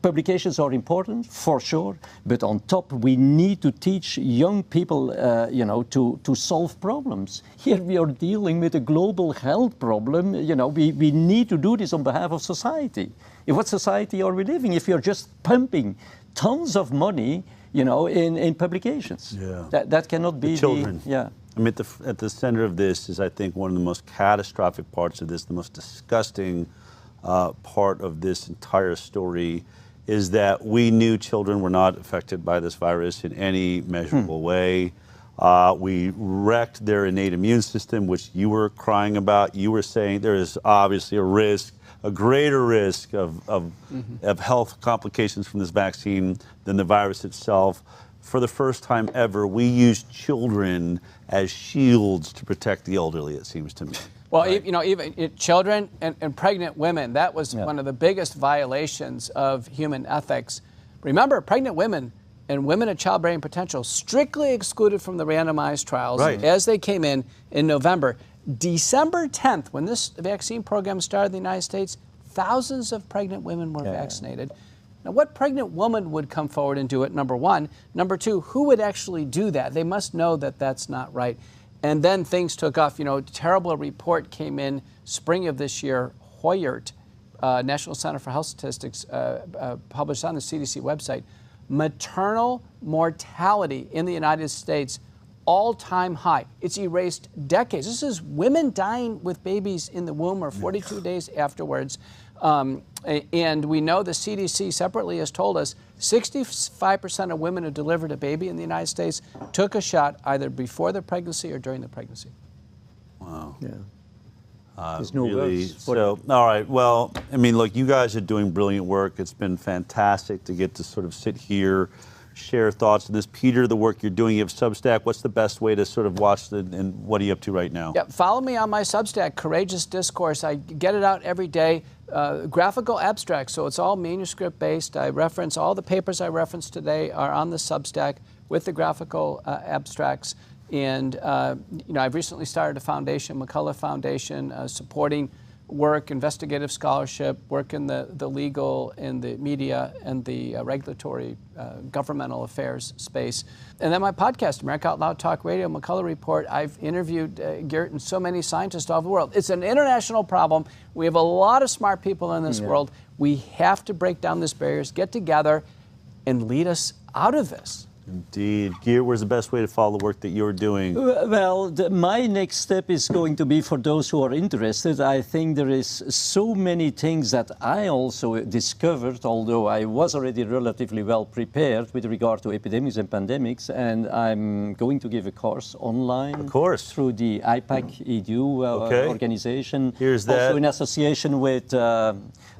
publications are important, for sure, but on top, we need to teach young people, to solve problems. Here we are dealing with a global health problem. We need to do this on behalf of society. In what society are we living? If you're just pumping tons of money in publications. Yeah. That cannot be the children. Yeah. I mean, at the center of this is, I think, one of the most catastrophic parts of this, the most disgusting part of this entire story, is that we knew children were not affected by this virus in any measurable way. We wrecked their innate immune system, which you were crying about. You were saying there is obviously a risk, a greater risk of health complications from this vaccine than the virus itself. For the first time ever, we used children as shields to protect the elderly, it seems to me. Well, right. Even children and pregnant women, that was one of the biggest violations of human ethics. Remember, pregnant women and women of childbearing potential strictly excluded from the randomized trials as they came in November. December 10th, when this vaccine program started in the United States, thousands of pregnant women were vaccinated. Now, what pregnant woman would come forward and do it, number one? Number two, who would actually do that? They must know that that's not right. And then things took off. A terrible report came in spring of this year. Hoyert, National Center for Health Statistics, published on the CDC website, maternal mortality in the United States, all-time high. It's erased decades. This is women dying with babies in the womb or 42 days afterwards. And we know the CDC separately has told us 65% of women who delivered a baby in the United States took a shot either before the pregnancy or during the pregnancy. Wow. Yeah. There's no really, words. So, all right. Well, I mean, look, you guys are doing brilliant work. It's been fantastic to get to sort of sit here, share thoughts on this. Peter, the work you're doing, you have Substack. What's the best way to sort of watch and what are you up to right now? Yeah, follow me on my Substack, Courageous Discourse. I get it out every day. Graphical abstracts, so it's all manuscript based. I reference all the papers I referenced today are on the Substack with the graphical abstracts. And I've recently started a foundation, McCullough Foundation, supporting work, investigative scholarship, work in the legal, in the media, and the regulatory governmental affairs space. And then my podcast, America Out Loud Talk Radio, McCullough Report. I've interviewed Geert and so many scientists all over the world. It's an international problem. We have a lot of smart people in this world. We have to break down these barriers, get together, and lead us out of this. Indeed. Geert, where's the best way to follow the work that you're doing? Well, my next step is going to be for those who are interested. I think there is so many things that I also discovered, although I was already relatively well prepared with regard to epidemics and pandemics, and I'm going to give a course online. Of course. Through the IPAC EDU organization. Here's that. Also in association with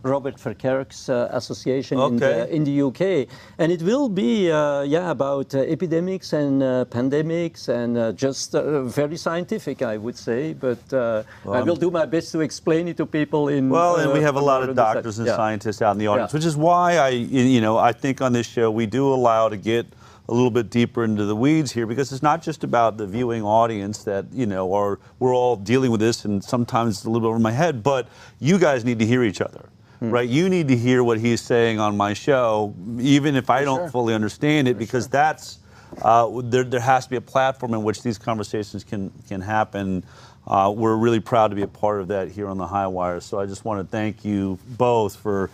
Robert Verkerk's association in the UK. And it will be, about epidemics and pandemics and just very scientific, I would say. But I will do my best to explain it to people in... Well, and we have a lot of doctors and scientists out in the audience, which is why I think on this show we do allow to get a little bit deeper into the weeds here, because it's not just about the viewing audience that, we're all dealing with this and sometimes it's a little bit over my head, but you guys need to hear each other. Right, you need to hear what he's saying on my show, even if I don't fully understand it, because that's there has to be a platform in which these conversations can happen. We're really proud to be a part of that here on the HighWire. So I just want to thank you both for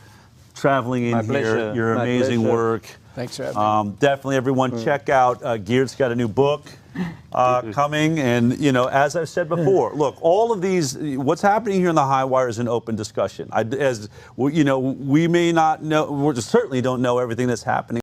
traveling in here. Your amazing work. Thanks for having me. Definitely, everyone, check out Geert's got a new book coming, and as I've said before, look, all of these, what's happening here in the HighWire is an open discussion. We may not know, we certainly don't know everything that's happening.